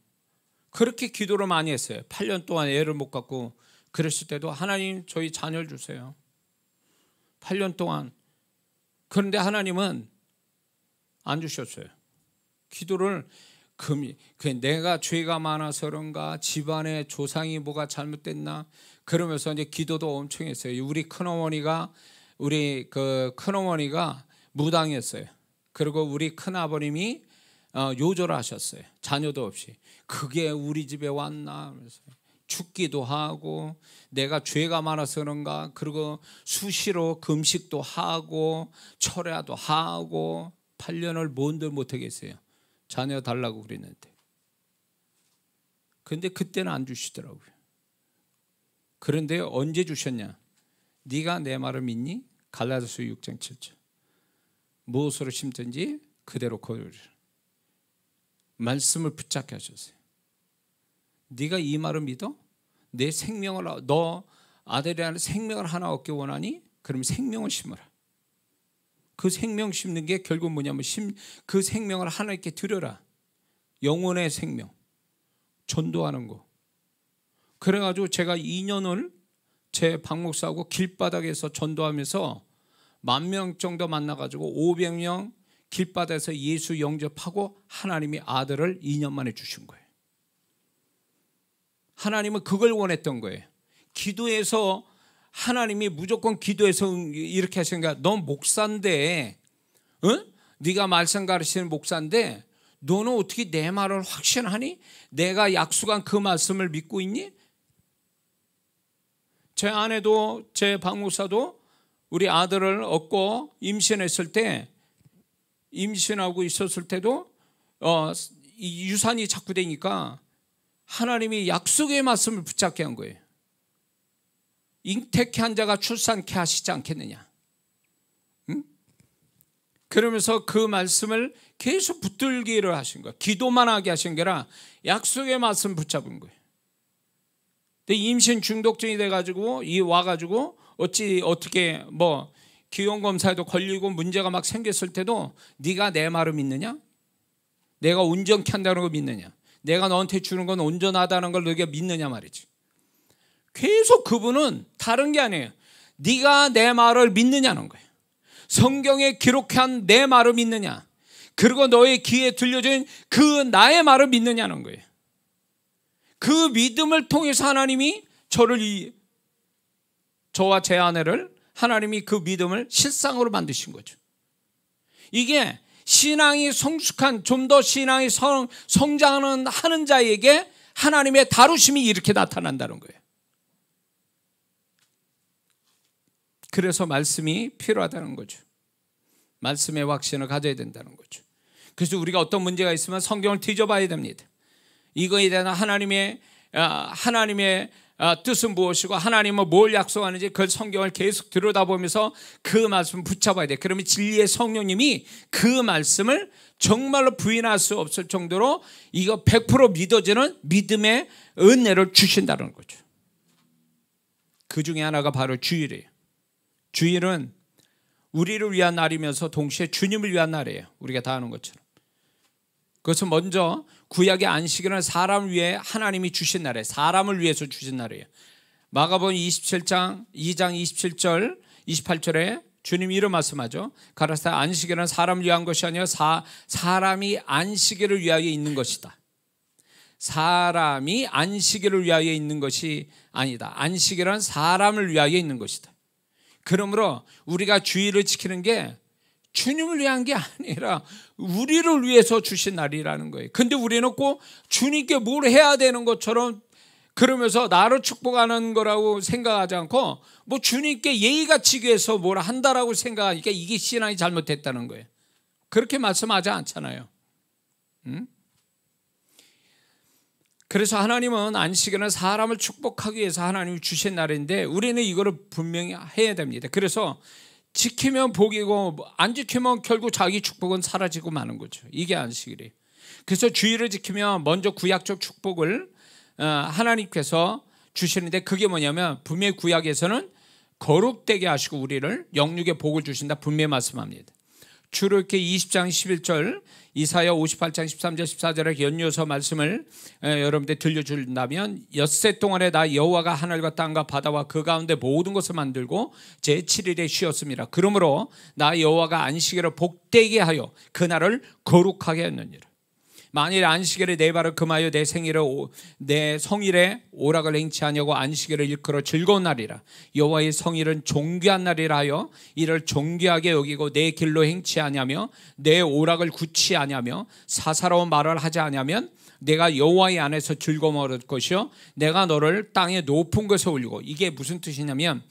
그렇게 기도를 많이 했어요. 8년 동안 애를 못 갖고 그랬을 때도 하나님 저희 자녀를 주세요. 8년 동안. 그런데 하나님은 안 주셨어요. 기도를 내가 죄가 많아서 그런가, 집안에 조상이 뭐가 잘못됐나, 그러면서 이제 기도도 엄청 했어요. 우리 큰어머니가 무당이었어요. 그리고 우리 큰아버님이 요절을 하셨어요. 자녀도 없이. 그게 우리 집에 왔나 하면서 죽기도 하고 내가 죄가 많아서 그런가, 그리고 수시로 금식도 하고 철야도 하고 8년을 뭔들 못하겠어요. 자녀 달라고 그랬는데. 그런데 그때는 안 주시더라고요. 그런데 언제 주셨냐? 네가 내 말을 믿니? 갈라디아서 6장 7절. 무엇으로 심든지 그대로 거두리라. 말씀을 붙잡게 하셨어요. 네가 이 말을 믿어? 내 생명을, 너 아들이라는 생명을 하나 얻기 원하니? 그럼 생명을 심으라. 그 생명 심는 게 결국 뭐냐면 그 생명을 하나님께 드려라. 영혼의 생명, 전도하는 거. 그래가지고 제가 2년을 제 박목사하고 길바닥에서 전도하면서 10,000명 정도 만나가지고 500명 길바닥에서 예수 영접하고 하나님이 아들을 2년 만에 주신 거예요. 하나님은 그걸 원했던 거예요. 기도해서 하나님이 무조건 기도해서 이렇게 하시는 거야. 넌 목사인데, 네가 말씀 가르치는 목사인데 너는 어떻게 내 말을 확신하니? 내가 약속한 그 말씀을 믿고 있니? 제 아내도 제 박목사도 우리 아들을 얻고 임신했을 때, 임신하고 있었을 때도 이 유산이 자꾸 되니까 하나님이 약속의 말씀을 붙잡게 한 거예요. 잉태케 한 자가 출산케 하시지 않겠느냐. 응? 그러면서 그 말씀을 계속 붙들기를 하신 거예요. 기도만 하게 하신 게 아니라 약속의 말씀 붙잡은 거예요. 근데 임신 중독증이 돼가지고 와가지고 어떻게 기형 검사에도 걸리고 문제가 막 생겼을 때도 네가 내 말을 믿느냐? 내가 온전케 한다는 걸 믿느냐? 내가 너한테 주는 건 온전하다는 걸 너희가 믿느냐 말이지. 계속 그분은 다른 게 아니에요. 네가 내 말을 믿느냐는 거예요. 성경에 기록한 내 말을 믿느냐? 그리고 너의 귀에 들려진 그 나의 말을 믿느냐는 거예요. 그 믿음을 통해서 하나님이 저와 제 아내를 하나님이 그 믿음을 실상으로 만드신 거죠. 이게 신앙이 성숙한, 좀 더 신앙이 성장하는 자에게 하나님의 다루심이 이렇게 나타난다는 거예요. 그래서 말씀이 필요하다는 거죠. 말씀의 확신을 가져야 된다는 거죠. 그래서 우리가 어떤 문제가 있으면 성경을 뒤져봐야 됩니다. 이거에 대한 하나님의 뜻은 무엇이고 하나님은 뭘 약속하는지 그 성경을 계속 들여다보면서 그 말씀을 붙잡아야 돼. 그러면 진리의 성령님이 그 말씀을 정말로 부인할 수 없을 정도로 이거 100% 믿어지는 믿음의 은혜를 주신다는 거죠. 그 중에 하나가 바로 주일이에요. 주일은 우리를 위한 날이면서 동시에 주님을 위한 날이에요. 우리가 다 아는 것처럼. 그것은 먼저 구약의 안식일은 사람을 위해 하나님이 주신 날이에요. 사람을 위해서 주신 날이에요. 마가복음 27장 2장 27절 28절에 주님이 이런 말씀하죠. 가라사대 안식일은 사람을 위한 것이 아니라 사람이 안식일을 위하여 있는 것이다. 사람이 안식일을 위하여 있는 것이 아니다. 안식일은 사람을 위하여 있는 것이다. 그러므로 우리가 주일을 지키는 게 주님을 위한 게 아니라 우리를 위해서 주신 날이라는 거예요. 근데 우리는 꼭 주님께 뭘 해야 되는 것처럼 그러면서 나를 축복하는 거라고 생각하지 않고 주님께 예의가 지기 위해서 뭘 한다라고 생각하니까 이게 신앙이 잘못됐다는 거예요. 그렇게 말씀하지 않잖아요. 그래서 하나님은 안식일은 사람을 축복하기 위해서 하나님이 주신 날인데 우리는 이거를 분명히 해야 됩니다. 그래서 지키면 복이고 안 지키면 결국 자기 축복은 사라지고 마는 거죠. 이게 안식일이에요. 그래서 주일을 지키면 먼저 구약적 축복을 하나님께서 주시는데 그게 뭐냐면 분명히 구약에서는 거룩되게 하시고 우리를 영육의 복을 주신다 분명히 말씀합니다. 주로 이렇게 20장 11절 이사야 58장 13절 14절에 연이어서 말씀을 여러분들 들려준다면 엿새 동안에 나 여호와가 하늘과 땅과 바다와 그 가운데 모든 것을 만들고 제7일에 쉬었습니다. 그러므로 나 여호와가 안식일을 복되게 하여 그날을 거룩하게 했느니라. 만일 안식일에 내 발을 금하여 내 성일에 오락을 행치 아니하고 안식일을 일컬어 즐거운 날이라. 여호와의 성일은 존귀한 날이라 하여 이를 존귀하게 여기고 내 길로 행치 아니하며 내 오락을 굳지 아니하며 사사로운 말을 하지 아니하면 내가 여호와의 안에서 즐거움을 얻을 것이요 내가 너를 땅의 높은 곳에 올리고. 이게 무슨 뜻이냐면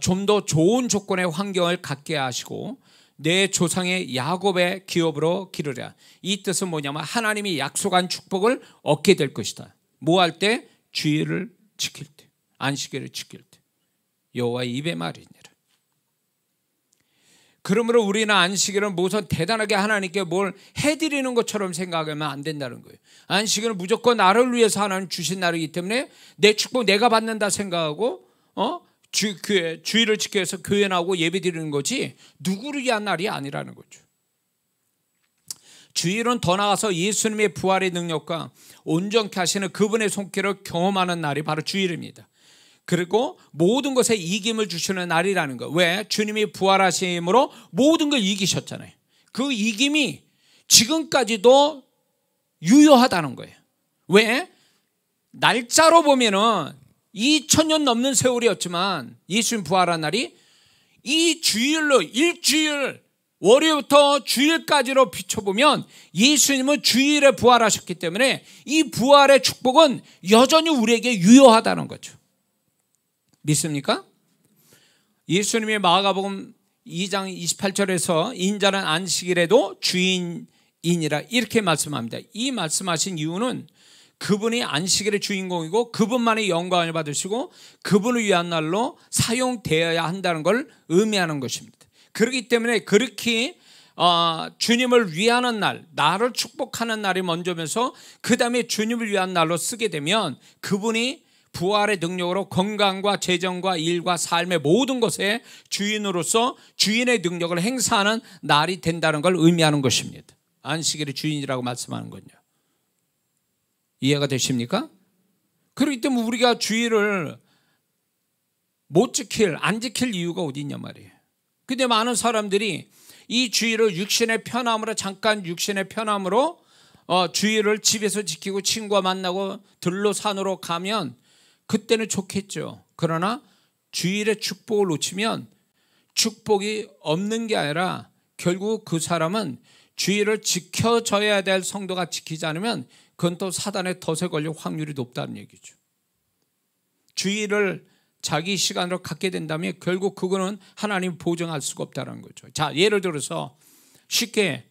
좀 더 좋은 조건의 환경을 갖게 하시고 내 조상의 야곱의 기업으로 기르랴. 이 뜻은 뭐냐면 하나님이 약속한 축복을 얻게 될 것이다. 뭐 할 때? 주일을 지킬 때, 안식일을 지킬 때. 여호와의 입의 말이니라. 그러므로 우리는 안식일은 무슨 대단하게 하나님께 뭘 해드리는 것처럼 생각하면 안 된다는 거예요. 안식일은 무조건 나를 위해서 하나님 주신 날이기 때문에 내 축복 내가 받는다 생각하고 주일을 지키기 위해서 교회 나오고 예배 드리는 거지 누구를 위한 날이 아니라는 거죠. 주일은 더 나아가서 예수님의 부활의 능력과 온전케 하시는 그분의 손길을 경험하는 날이 바로 주일입니다. 그리고 모든 것에 이김을 주시는 날이라는 거. 왜? 주님이 부활하심으로 모든 걸 이기셨잖아요. 그 이김이 지금까지도 유효하다는 거예요. 왜? 날짜로 보면은 2000년 넘는 세월이었지만 예수님 부활한 날이 이 주일로 일주일 월요일부터 주일까지로 비춰보면 예수님은 주일에 부활하셨기 때문에 이 부활의 축복은 여전히 우리에게 유효하다는 거죠. 믿습니까? 예수님이 마가복음 2장 28절에서 인자는 안식일에도 주인이니라 이렇게 말씀합니다. 이 말씀하신 이유는 그분이 안식일의 주인공이고 그분만의 영광을 받으시고 그분을 위한 날로 사용되어야 한다는 걸 의미하는 것입니다. 그렇기 때문에 그렇게 주님을 위하는 날, 나를 축복하는 날이 먼저면서 그 다음에 주님을 위한 날로 쓰게 되면 그분이 부활의 능력으로 건강과 재정과 일과 삶의 모든 것에 주인으로서 주인의 능력을 행사하는 날이 된다는 걸 의미하는 것입니다. 안식일의 주인이라고 말씀하는 건요. 이해가 되십니까? 그렇기 때문에 우리가 주일을 안 지킬 이유가 어디 있냐 말이에요. 근데 많은 사람들이 이 주일을 육신의 편함으로 주일을 집에서 지키고 친구와 만나고 들로 산으로 가면 그때는 좋겠죠. 그러나 주일의 축복을 놓치면 축복이 없는 게 아니라 결국 그 사람은 주일을 지켜져야 될 성도가 지키지 않으면 그건 또 사단의 덫에 걸릴 확률이 높다는 얘기죠. 주일을 자기 시간으로 갖게 된다면 결국 그거는 하나님 보증할 수가 없다는 거죠. 자, 예를 들어서 쉽게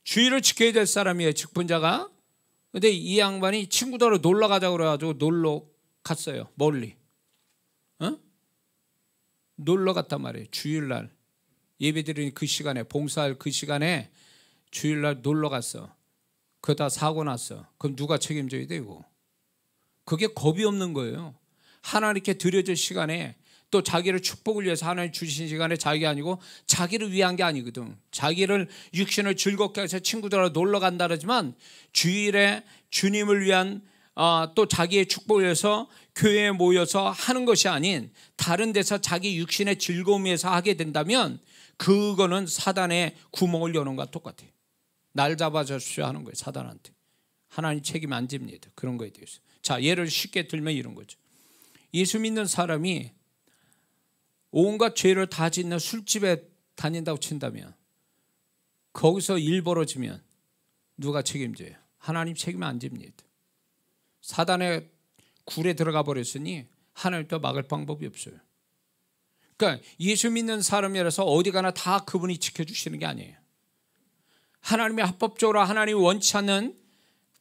주일을 지켜야 될 사람이에요, 직분자가. 근데 이 양반이 친구들하고 놀러 가자고 그래가지고 놀러 갔어요, 멀리. 놀러 갔단 말이에요. 주일날 예배드리는 그 시간에, 봉사할 그 시간에 주일날 놀러 갔어. 그러다 사고 났어. 그럼 누가 책임져야 되고? 그게 겁이 없는 거예요. 하나님께 드려질 시간에 또 자기를 축복을 위해서 하나님 주신 시간에 자기 아니고 자기를 위한 게 아니거든. 자기를 육신을 즐겁게 해서 친구들하고 놀러 간다 그러지만 주일에 주님을 위한 또 자기의 축복을 위해서 교회에 모여서 하는 것이 아닌 다른 데서 자기 육신의 즐거움 위해서 하게 된다면 그거는 사단의 구멍을 여는 것과 똑같아요. 날 잡아주십시오 하는 거예요, 사단한테. 하나님 책임 안 집니다, 그런 거에 대해서. 자, 예를 쉽게 들면 이런 거죠. 예수 믿는 사람이 온갖 죄를 다 짓는 술집에 다닌다고 친다면 거기서 일 벌어지면 누가 책임져요? 하나님 책임 안 집니다. 사단의 굴에 들어가 버렸으니 하나님도 막을 방법이 없어요. 그러니까 예수 믿는 사람이라서 어디 가나 다 그분이 지켜주시는 게 아니에요. 하나님이 합법적으로 하나님이 원치 않는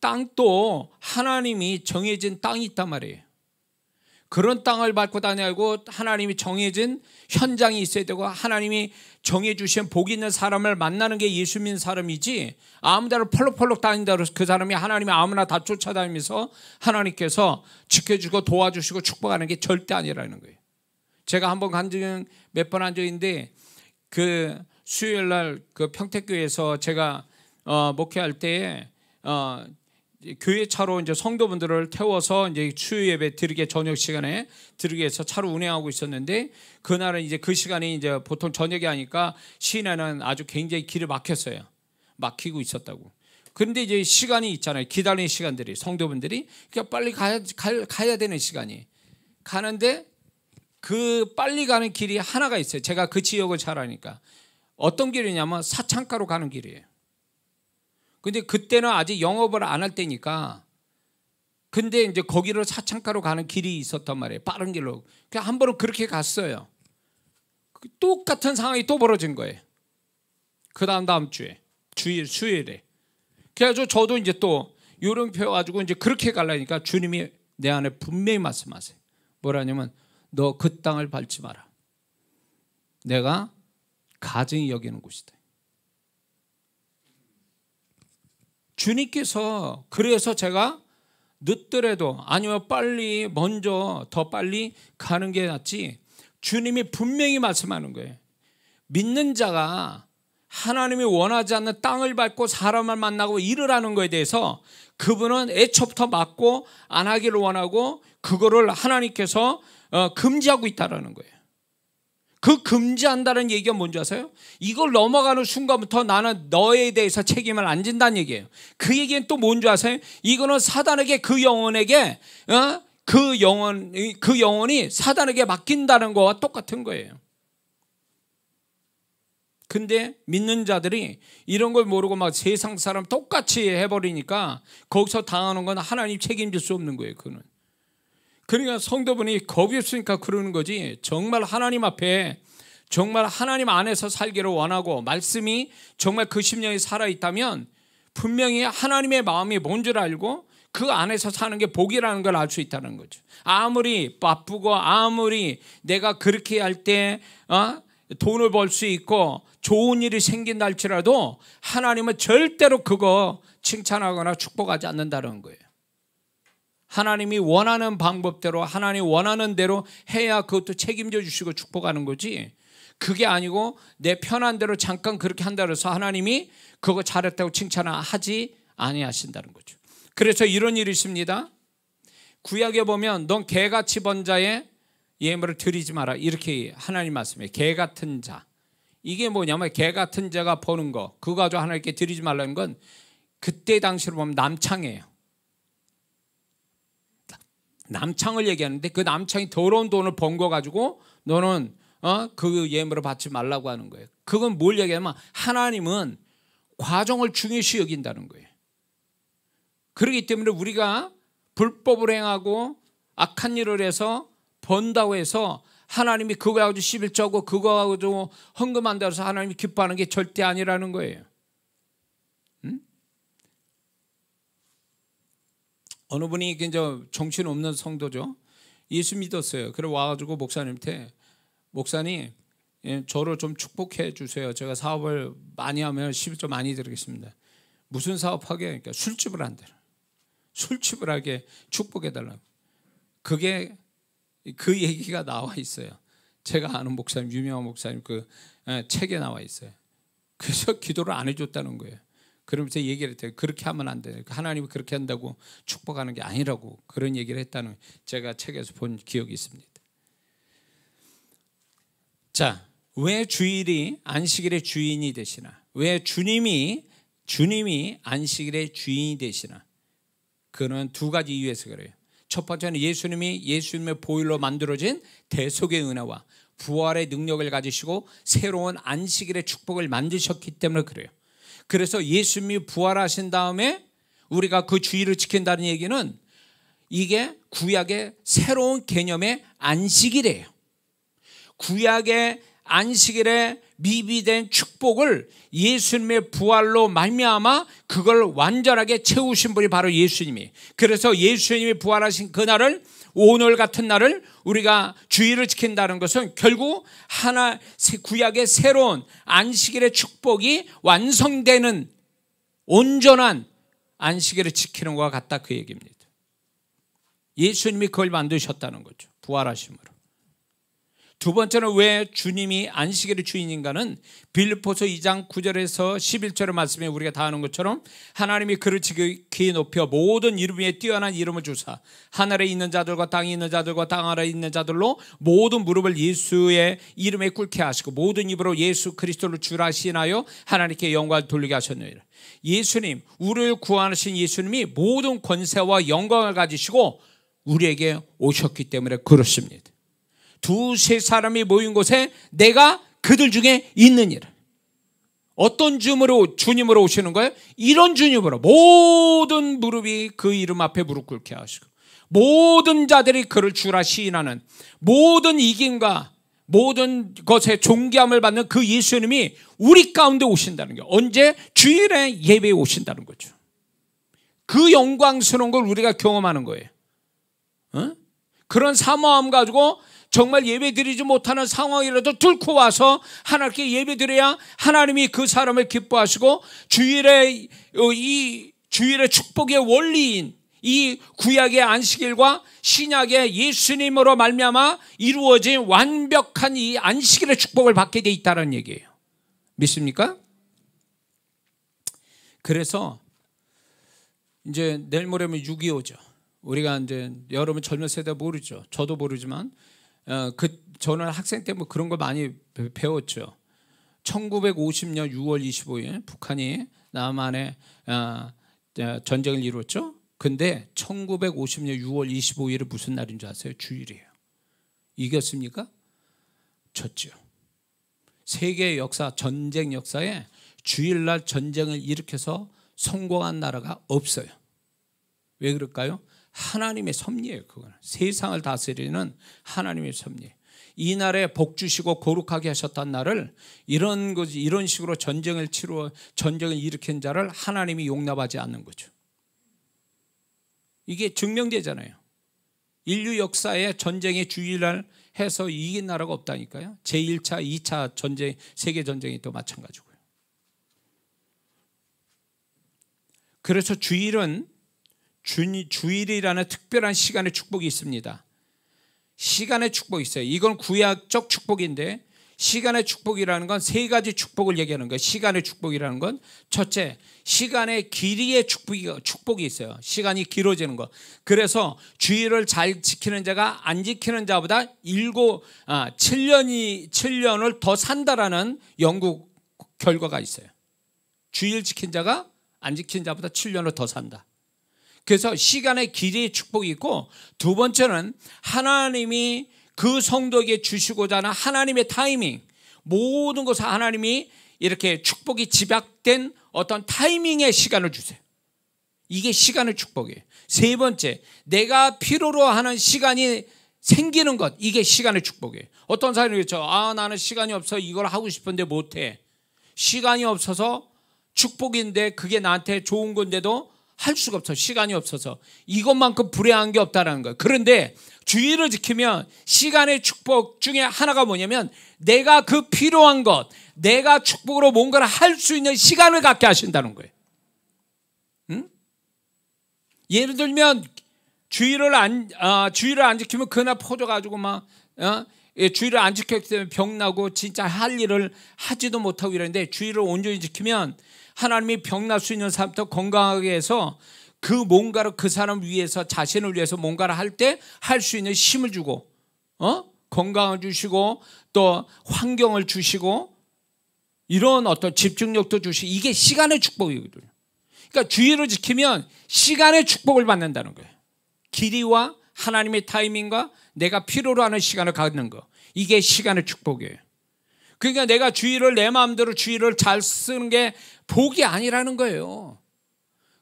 땅도 하나님이 정해진 땅이 있단 말이에요. 그런 땅을 밟고 다니고 하나님이 정해진 현장이 있어야 되고 하나님이 정해주신 복 있는 사람을 만나는 게 예수 믿는 사람이지 아무데나 펄럭펄럭 다닌다 그래서 그 사람이 하나님이 아무나 다 쫓아다니면서 하나님께서 지켜주고 도와주시고 축복하는 게 절대 아니라는 거예요. 제가 한번 몇 번 한 적이 있는데 그 수요일날 그 평택교회에서 제가 목회할 때에 교회 차로 이제 성도분들을 태워서 이제 추유 예배 드리게 저녁 시간에 드리기 위해서 차로 운행하고 있었는데 그날은 이제 그 시간이 이제 보통 저녁에 하니까 시내는 아주 굉장히 길이 막혔어요. 막히고 있었다고. 그런데 이제 시간이 있잖아요. 기다리는 시간들이, 성도분들이 그러니까 빨리 가야 되는 시간이 가는데 그 빨리 가는 길이 하나가 있어요. 제가 그 지역을 잘 아니까. 어떤 길이냐면 사창가로 가는 길이에요. 근데 그때는 아직 영업을 안 할 때니까, 근데 이제 거기로 사창가로 가는 길이 있었단 말이에요. 빠른 길로. 그냥 한 번은 그렇게 갔어요. 똑같은 상황이 또 벌어진 거예요. 그 다음 주에 수요일에. 그래가지고 저도 이제 또 요령 펴가지고 이제 그렇게 가려니까 주님이 내 안에 분명히 말씀하세요. 뭐라냐면 너 그 땅을 밟지 마라. 내가 가증히 여기는 곳이다. 주님께서 그래서 제가 늦더라도 아니면 빨리 먼저 더 빨리 가는 게 낫지, 주님이 분명히 말씀하는 거예요. 믿는 자가 하나님이 원하지 않는 땅을 밟고 사람을 만나고 일을 하는 거에 대해서 그분은 애초부터 막고 안 하기를 원하고 그거를 하나님께서 금지하고 있다는 거예요. 그 금지한다는 얘기가 뭔지 아세요? 이걸 넘어가는 순간부터 나는 너에 대해서 책임을 안 진다는 얘기예요. 그 얘기는 또 뭔지 아세요? 이거는 사단에게, 그 영혼에게 그 영혼이 사단에게 맡긴다는 거와 똑같은 거예요. 근데 믿는 자들이 이런 걸 모르고 막 세상 사람 똑같이 해버리니까 거기서 당하는 건 하나님 책임질 수 없는 거예요. 그는. 그러니까 성도분이 겁이 없으니까 그러는 거지, 정말 하나님 앞에 정말 하나님 안에서 살기를 원하고 말씀이 정말 그 심령이 살아있다면 분명히 하나님의 마음이 뭔 줄 알고 그 안에서 사는 게 복이라는 걸 알 수 있다는 거죠. 아무리 바쁘고 아무리 내가 그렇게 할 때 돈을 벌 수 있고 좋은 일이 생긴다 할지라도 하나님은 절대로 그거 칭찬하거나 축복하지 않는다는 거예요. 하나님이 원하는 방법대로 하나님 원하는 대로 해야 그것도 책임져 주시고 축복하는 거지, 그게 아니고 내 편한 대로 잠깐 그렇게 한다고 해서 하나님이 그거 잘했다고 칭찬하지 아니하신다는 거죠. 그래서 이런 일이 있습니다. 구약에 보면 넌 개같이 번 자의 예물을 드리지 마라, 이렇게 하나님 말씀해요. 개 같은 자. 이게 뭐냐면 개 같은 자가 버는 거, 그거 가지고 하나님께 드리지 말라는 건 그때 당시로 보면 남창이에요. 남창을 얘기하는데 그 남창이 더러운 돈을 번 거 가지고 너는 그 예물을 받지 말라고 하는 거예요. 그건 뭘 얘기하면 하나님은 과정을 중요시 여긴다는 거예요. 그렇기 때문에 우리가 불법을 행하고 악한 일을 해서 번다고 해서 하나님이 그거 가지고 11조고 그거 가지고 헌금한다고 해서 하나님이 기뻐하는 게 절대 아니라는 거예요. 어느 분이 이제 정신 없는 성도죠. 예수 믿었어요. 그래 와가지고 목사님한테, 목사님 저를 좀 축복해 주세요. 제가 사업을 많이 하면 11조 많이 드리겠습니다. 무슨 사업하게? 그러니까 술집을 한대요. 술집을 하게 축복해달라고. 그게 그 얘기가 나와 있어요. 제가 아는 목사님, 유명한 목사님 그 책에 나와 있어요. 그래서 기도를 안 해줬다는 거예요. 그러면서 얘기를 했대요. 그렇게 하면 안 돼. 하나님이 그렇게 한다고 축복하는 게 아니라고 그런 얘기를 했다는 제가 책에서 본 기억이 있습니다. 자, 왜 주일이 안식일의 주인이 되시나? 왜 주님이 안식일의 주인이 되시나? 그는 두 가지 이유에서 그래요. 첫 번째는 예수님의 보혈로 만들어진 대속의 은혜와 부활의 능력을 가지시고 새로운 안식일의 축복을 만드셨기 때문에 그래요. 그래서 예수님이 부활하신 다음에 우리가 그 주일을 지킨다는 얘기는 이게 구약의 새로운 개념의 안식일이에요. 구약의 안식일에 미비된 축복을 예수님의 부활로 말미암아 그걸 완전하게 채우신 분이 바로 예수님이. 그래서 예수님이 부활하신 그날을, 오늘 같은 날을 우리가 주일을 지킨다는 것은 결국 구약의 새로운 안식일의 축복이 완성되는 온전한 안식일을 지키는 것과 같다, 그 얘기입니다. 예수님이 그걸 만드셨다는 거죠. 부활하심으로. 두 번째는 왜 주님이 안식일의 주인인가는 빌립보서 2장 9절에서 11절의 말씀에 우리가 다 아는 것처럼 하나님이 그를 지극히 높여 모든 이름 위에 뛰어난 이름을 주사 하늘에 있는 자들과 땅에 있는 자들과 땅 아래에 있는 자들로 모든 무릎을 예수의 이름에 꿇게 하시고 모든 입으로 예수 그리스도를 주라 시인하여 하나님께 영광을 돌리게 하셨느니라. 예수님, 우리를 구원하신 예수님이 모든 권세와 영광을 가지시고 우리에게 오셨기 때문에 그렇습니다. 두세 사람이 모인 곳에 내가 그들 중에 있느니라. 어떤 주님으로 오시는 거예요? 이런 주님으로 모든 무릎이 그 이름 앞에 무릎 꿇게 하시고 모든 자들이 그를 주라 시인하는 모든 이김과 모든 것에 존귀함을 받는 그 예수님이 우리 가운데 오신다는 거예요. 언제? 주일에 예배에 오신다는 거죠. 그 영광스러운 걸 우리가 경험하는 거예요. 그런 사모함 가지고 정말 예배드리지 못하는 상황이라도 뚫고 와서 하나님께 예배드려야 하나님이 그 사람을 기뻐하시고 주일의 축복의 원리인 이 구약의 안식일과 신약의 예수님으로 말미암아 이루어진 완벽한 이 안식일의 축복을 받게 돼 있다는 얘기예요. 믿습니까? 그래서 이제 내일 모레면 6.25죠. 우리가 이제 여러분 젊은 세대 모르죠. 저도 모르지만 저는 학생 때 뭐 그런 거 많이 배웠죠. 1950년 6월 25일 북한이 남한에 전쟁을 이뤘죠. 근데 1950년 6월 25일은 무슨 날인 줄 아세요? 주일이에요. 이겼습니까? 졌죠. 세계 역사, 전쟁 역사에 주일날 전쟁을 일으켜서 성공한 나라가 없어요. 왜 그럴까요? 하나님의 섭리예요. 그거는 세상을 다스리는 하나님의 섭리. 이 날에 복 주시고 거룩하게 하셨던 날을 이런 식으로 전쟁을 일으킨 자를 하나님이 용납하지 않는 거죠. 이게 증명되잖아요. 인류 역사에 전쟁의 주일날 해서 이긴 나라가 없다니까요. 제1차, 2차 전쟁, 세계 전쟁이 또 마찬가지고요. 그래서 주일은 주일이라는 특별한 시간의 축복이 있습니다. 시간의 축복이 있어요. 이건 구약적 축복인데 시간의 축복이라는 건 세 가지 축복을 얘기하는 거예요. 시간의 축복이라는 건 첫째, 시간의 길이의 축복이 있어요. 시간이 길어지는 거. 그래서 주일을 잘 지키는 자가 안 지키는 자보다 7년을 더 산다라는 연구 결과가 있어요. 주일 지킨 자가 안 지킨 자보다 7년을 더 산다. 그래서 시간의 길이의 축복이 있고 두 번째는 하나님이 그 성도에게 주시고자 하는 하나님의 타이밍, 모든 것을 하나님이 이렇게 축복이 집약된 어떤 타이밍의 시간을 주세요. 이게 시간의 축복이에요. 세 번째, 내가 필요로 하는 시간이 생기는 것, 이게 시간의 축복이에요. 어떤 사람이 그렇죠. 나는 시간이 없어 이걸 하고 싶은데 못해. 시간이 없어서 축복인데 그게 나한테 좋은 건데도 할 수가 없어. 시간이 없어서. 이것만큼 불행한 게 없다는 거예요. 그런데 주일을 지키면 시간의 축복 중에 하나가 뭐냐면 내가 그 필요한 것, 내가 축복으로 뭔가를 할 수 있는 시간을 갖게 하신다는 거예요. 응? 예를 들면 주일을 안 지키면 그날 퍼져가지고 주일을 안 지켰기 때문에 병나고 진짜 할 일을 하지도 못하고 이러는데 주일을 온전히 지키면 하나님이 병날 수 있는 사람부터 건강하게 해서 뭔가를 그 사람 위해서 자신을 위해서 뭔가를 할 때 할 수 있는 힘을 주고 건강을 주시고 또 환경을 주시고 이런 어떤 집중력도 주시고 이게 시간의 축복이거든요. 그러니까 주일을 지키면 시간의 축복을 받는다는 거예요. 길이와 하나님의 타이밍과 내가 필요로 하는 시간을 갖는 거, 이게 시간의 축복이에요. 그러니까 내가 주일을 내 마음대로 주일을 잘 쓰는 게 복이 아니라는 거예요.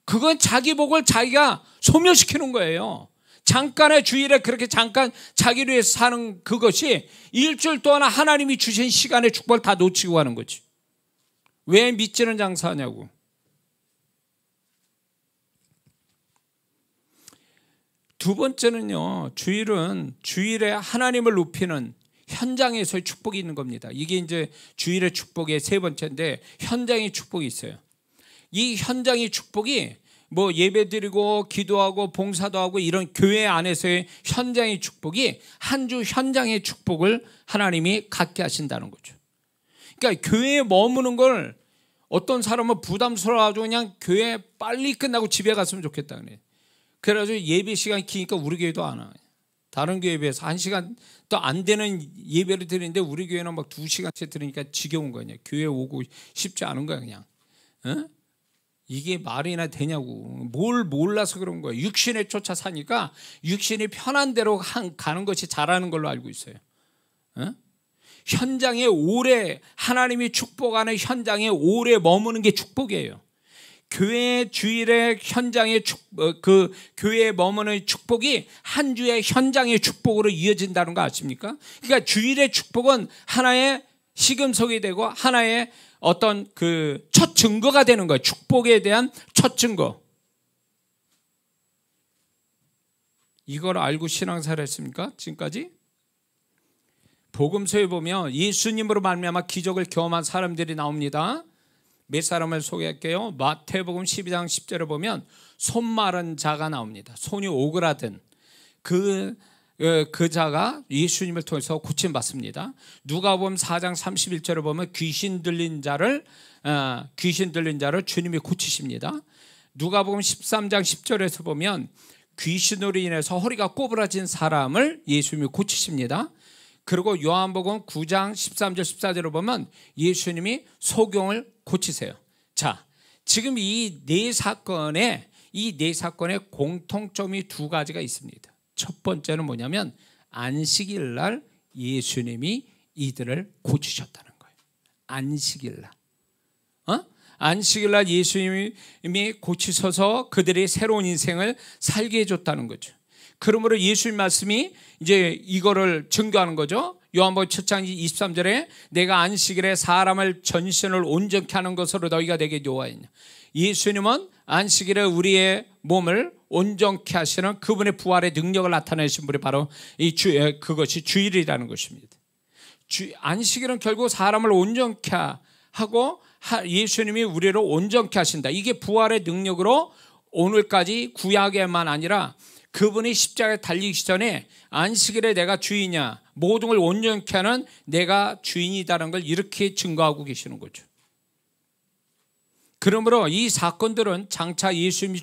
그건 자기 복을 자기가 소멸시키는 거예요. 잠깐의 주일에 그렇게 잠깐 자기를 위해서 사는 그것이 일주일 동안 하나님이 주신 시간의 축복을 다 놓치고 가는 거지. 왜 믿지는 장사하냐고. 두 번째는요, 주일에 하나님을 높이는 현장에서의 축복이 있는 겁니다. 이게 이제 주일의 축복의 세 번째인데 현장의 축복이 있어요. 이 현장의 축복이 뭐 예배드리고 기도하고 봉사도 하고 이런 교회 안에서의 현장의 축복이 한 주 현장의 축복을 하나님이 갖게 하신다는 거죠. 그러니까 교회에 머무는 걸 어떤 사람은 부담스러워가지고 그냥 교회 빨리 끝나고 집에 갔으면 좋겠다 그래. 그래가지고 예배 시간이 기니까 우리 교회도 안 와. 다른 교회에 비해서 1시간 또 안 되는 예배를 드리는데 우리 교회는 막 2시간째 들으니까 지겨운 거냐. 교회 오고 싶지 않은 거야 그냥. 어? 이게 말이나 되냐고. 뭘 몰라서 그런 거야. 육신에 쫓아 사니까 육신이 편한 대로 가는 것이 잘하는 걸로 알고 있어요. 어? 현장에 오래 하나님이 축복하는 현장에 오래 머무는 게 축복이에요. 교회 주일에 현장의 그 교회에 머무는 축복이 한 주의 현장의 축복으로 이어진다는 거 아십니까? 그러니까 주일의 축복은 하나의 시금석이 되고 하나의 어떤 그 첫 증거가 되는 거예요. 축복에 대한 첫 증거. 이걸 알고 신앙생활 했습니까? 지금까지? 복음서에 보면 예수님으로 말미암아 기적을 경험한 사람들이 나옵니다. 몇 사람을 소개할게요. 마태복음 12장 10절에 보면 손 마른 자가 나옵니다. 손이 오그라든 그 자가 예수님을 통해서 고침받습니다. 누가복음 4장 31절에 보면 귀신 들린 자를 주님이 고치십니다. 누가복음 13장 10절에서 보면 귀신으로 인해서 허리가 꼬부라진 사람을 예수님이 고치십니다. 그리고 요한복음 9장 13절 14절을 보면 예수님이 소경을 고치세요. 자, 지금 이 네 사건의 공통점이 두 가지가 있습니다. 첫 번째는 뭐냐면 안식일 날 예수님이 이들을 고치셨다는 거예요. 안식일 날. 안식일 날 예수님이 고치셔서 그들의 새로운 인생을 살게 해줬다는 거죠. 그러므로 예수님 말씀이 이제 이거를 증거하는 거죠. 요한복음 7장 23절에 내가 안식일에 사람을 전신을 온전케 하는 것으로 너희가 내게 요하였냐. 예수님은 안식일에 우리의 몸을 온전케 하시는 그분의 부활의 능력을 나타내신 분이 바로 그것이 주일이라는 것입니다. 안식일은 결국 사람을 온전케 하고 예수님이 우리를 온전케 하신다. 이게 부활의 능력으로 오늘까지 구약에만 아니라 그분이 십자가에 달리기 전에 안식일에 내가 주인이야, 모든 걸 온전케 하는 내가 주인이다라는 걸 이렇게 증거하고 계시는 거죠. 그러므로 이 사건들은 장차 예수님이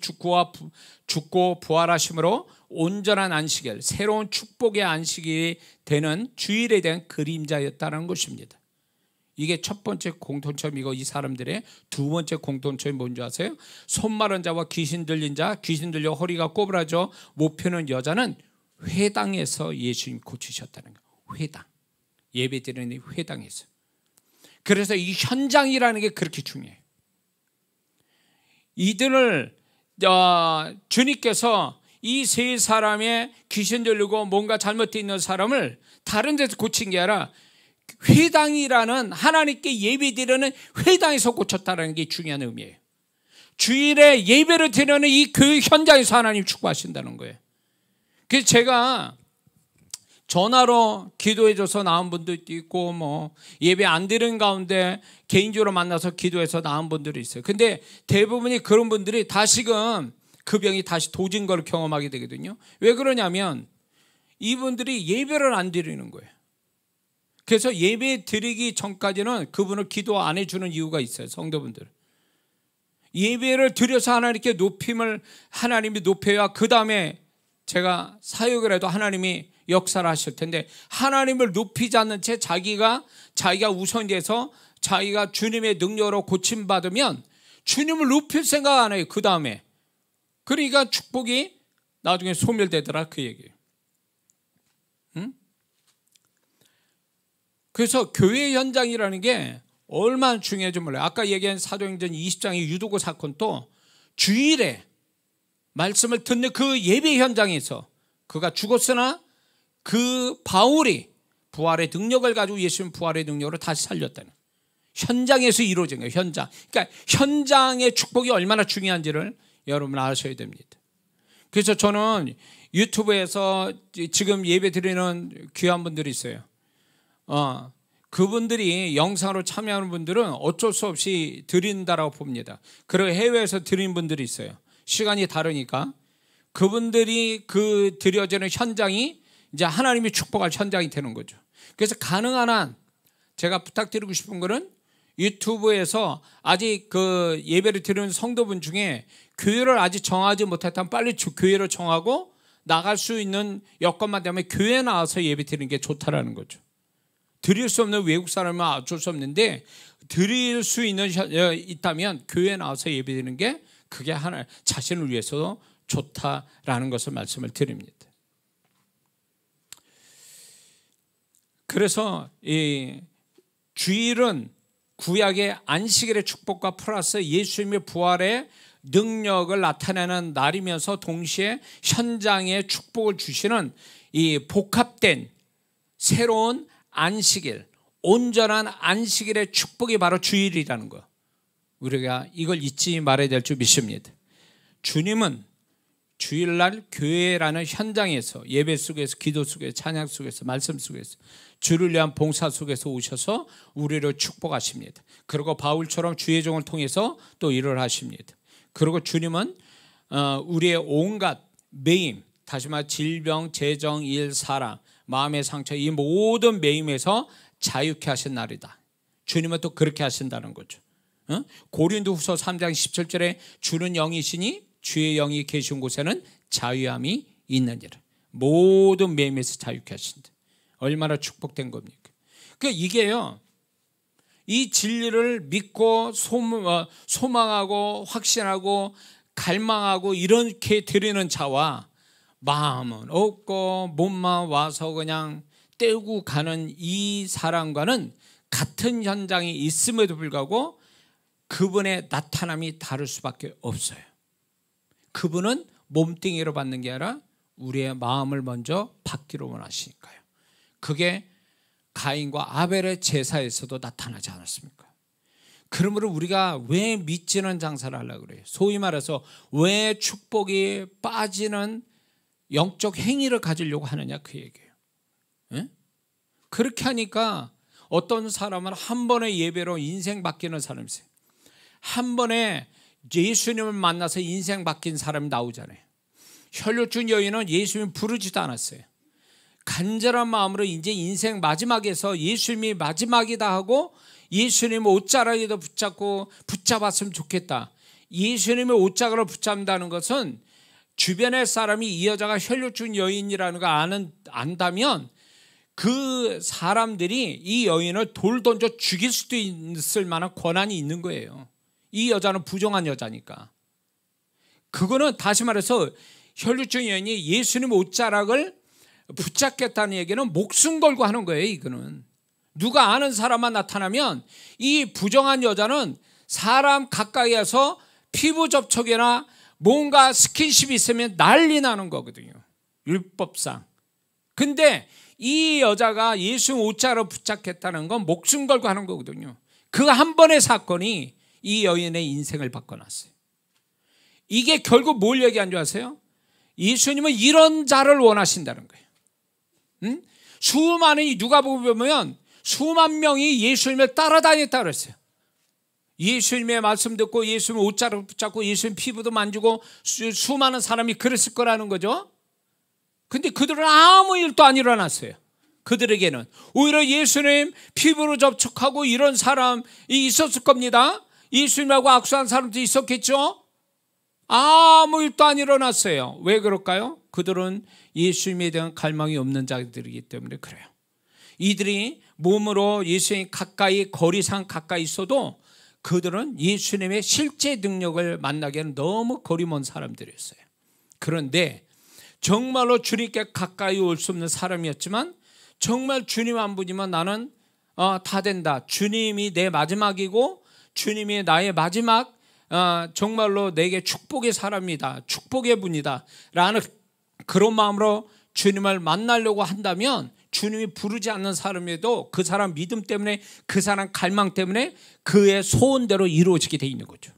죽고 부활하심으로 온전한 안식일, 새로운 축복의 안식일이 되는 주일에 대한 그림자였다는 것입니다. 이게 첫 번째 공통점이고 이 사람들의 두 번째 공통점이 뭔지 아세요? 손 마른 자와 귀신 들린 자, 귀신 들려 허리가 꼬부라져 못 펴는 여자는 회당에서 예수님 고치셨다는 거예요. 회당. 예배 드리는 회당에서. 그래서 이 현장이라는 게 그렇게 중요해요. 이들을 주님께서 이 세 사람의 귀신 들리고 뭔가 잘못되어 있는 사람을 다른 데서 고친 게 아니라 회당이라는 하나님께 예배드리는 회당에서 고쳤다는 게 중요한 의미예요. 주일에 예배를 드리는 이 교회 현장에서 하나님 축복하신다는 거예요. 그래서 제가 전화로 기도해줘서 나온 분들도 있고 뭐 예배 안 드리는 가운데 개인적으로 만나서 기도해서 나온 분들이 있어요. 근데 대부분이 그런 분들이 다시금 그 병이 다시 도진 걸 경험하게 되거든요. 왜 그러냐면 이분들이 예배를 안 드리는 거예요. 그래서 예배 드리기 전까지는 그분을 기도 안 해주는 이유가 있어요. 성도분들 예배를 드려서 하나님께 하나님이 높여야 그 다음에 제가 사역을 해도 하나님이 역사를 하실 텐데 하나님을 높이지 않는 채 자기가 우선돼서 자기가 주님의 능력으로 고침받으면 주님을 높일 생각 안 해요. 그 다음에 그러니까 축복이 나중에 소멸되더라 그 얘기예요. 응? 그래서 교회 현장이라는 게 얼마나 중요한지 몰라요. 아까 얘기한 사도행전 20장의 유도고 사건도 주일에 말씀을 듣는 그 예배 현장에서 그가 죽었으나 그 바울이 부활의 능력을 가지고 예수님 부활의 능력으로 다시 살렸다는 현장에서 이루어진 거예요. 현장. 그러니까 현장의 축복이 얼마나 중요한지를 여러분 아셔야 됩니다. 그래서 저는 유튜브에서 지금 예배 드리는 귀한 분들이 있어요. 그분들이 영상으로 참여하는 분들은 어쩔 수 없이 드린다라고 봅니다. 그리고 해외에서 드린 분들이 있어요. 시간이 다르니까 그분들이 그 드려지는 현장이 이제 하나님이 축복할 현장이 되는 거죠. 그래서 가능한 한 제가 부탁드리고 싶은 거는 유튜브에서 아직 그 예배를 드리는 성도분 중에 교회를 아직 정하지 못했다면 빨리 교회를 정하고 나갈 수 있는 여건만 되면 교회에 나와서 예배 드리는 게 좋다라는 거죠. 드릴 수 없는 외국 사람은 어쩔 수 없는데 드릴 수 있다면 교회에 나와서 예배 드리는 게 그게 하나 자신을 위해서도 좋다라는 것을 말씀을 드립니다. 그래서 이 주일은 구약의 안식일의 축복과 플러스 예수님의 부활의 능력을 나타내는 날이면서 동시에 현장에 축복을 주시는 이 복합된 새로운 안식일, 온전한 안식일의 축복이 바로 주일이라는 거. 우리가 이걸 잊지 말아야 될 줄 믿습니다. 주님은 주일날 교회라는 현장에서 예배 속에서, 기도 속에서, 찬양 속에서, 말씀 속에서, 주를 위한 봉사 속에서 오셔서 우리를 축복하십니다. 그리고 바울처럼 주의 종을 통해서 또 일을 하십니다. 그리고 주님은 우리의 온갖 매임, 다시 말해 질병, 재정, 일, 사랑, 마음의 상처, 이 모든 매임에서 자유케 하신 날이다. 주님은 또 그렇게 하신다는 거죠. 고린도후서 3장 17절에 주는 영이시니 주의 영이 계신 곳에는 자유함이 있느니라. 모든 매임에서 자유케 하신다. 얼마나 축복된 겁니까? 그러니까 이게요, 이 진리를 믿고 소망하고 확신하고 갈망하고 이렇게 드리는 자와 마음은 없고 몸만 와서 그냥 떼고 가는 이 사람과는 같은 현장이 있음에도 불구하고 그분의 나타남이 다를 수밖에 없어요. 그분은 몸뚱이로 받는 게 아니라 우리의 마음을 먼저 받기로 원하시니까요. 그게 가인과 아벨의 제사에서도 나타나지 않았습니까? 그러므로 우리가 왜 믿지는 장사를 하려고 그래요? 소위 말해서 왜 축복이 빠지는 영적 행위를 가지려고 하느냐 그 얘기예요. 예? 그렇게 하니까 어떤 사람은 한 번의 예배로 인생 바뀌는 사람이 있어요. 한 번에 예수님을 만나서 인생 바뀐 사람이 나오잖아요. 혈류증 여인은 예수님 부르지도 않았어요. 간절한 마음으로 이제 인생 마지막에서 예수님이 마지막이다 하고 예수님 옷자락에도 붙잡았으면 좋겠다. 예수님의 옷자락을 붙잡는다는 것은 주변의 사람이 이 여자가 혈류증 여인이라는 거 안다면 그 사람들이 이 여인을 돌 던져 죽일 수도 있을 만한 권한이 있는 거예요. 이 여자는 부정한 여자니까. 그거는 다시 말해서 혈류증 여인이 예수님 옷자락을 붙잡겠다는 얘기는 목숨 걸고 하는 거예요. 이거는 누가 아는 사람만 나타나면 이 부정한 여자는 사람 가까이에서 피부 접촉이나 뭔가 스킨십이 있으면 난리 나는 거거든요, 율법상. 근데 이 여자가 예수 옷자락을 붙잡겠다는 건 목숨 걸고 하는 거거든요. 그 한 번의 사건이 이 여인의 인생을 바꿔놨어요. 이게 결국 뭘 얘기한 줄 아세요? 예수님은 이런 자를 원하신다는 거예요. 수많은 누가복음 보면 수만 명이 예수님을 따라다녔다고 그랬어요. 예수님의 말씀 듣고 예수님 옷자락을 붙잡고 예수님 피부도 만지고 수많은 사람이 그랬을 거라는 거죠. 근데 그들은 아무 일도 안 일어났어요. 그들에게는 오히려 예수님 피부로 접촉하고 이런 사람이 있었을 겁니다. 예수님하고 악수한 사람도 있었겠죠. 아무 일도 안 일어났어요. 왜 그럴까요? 그들은 예수님에 대한 갈망이 없는 자들이기 때문에 그래요. 이들이 몸으로 예수님 가까이 거리상 가까이 있어도 그들은 예수님의 실제 능력을 만나기에는 너무 거리 먼 사람들이었어요. 그런데 정말로 주님께 가까이 올 수 없는 사람이었지만 정말 주님 한 분이면 나는 다 된다. 주님이 내 마지막이고 주님이 나의 마지막 정말로 내게 축복의 사람이다, 축복의 분이다 라는 그런 마음으로 주님을 만나려고 한다면 주님이 부르지 않는 사람에도 그 사람 믿음 때문에 그 사람 갈망 때문에 그의 소원대로 이루어지게 돼 있는 거죠.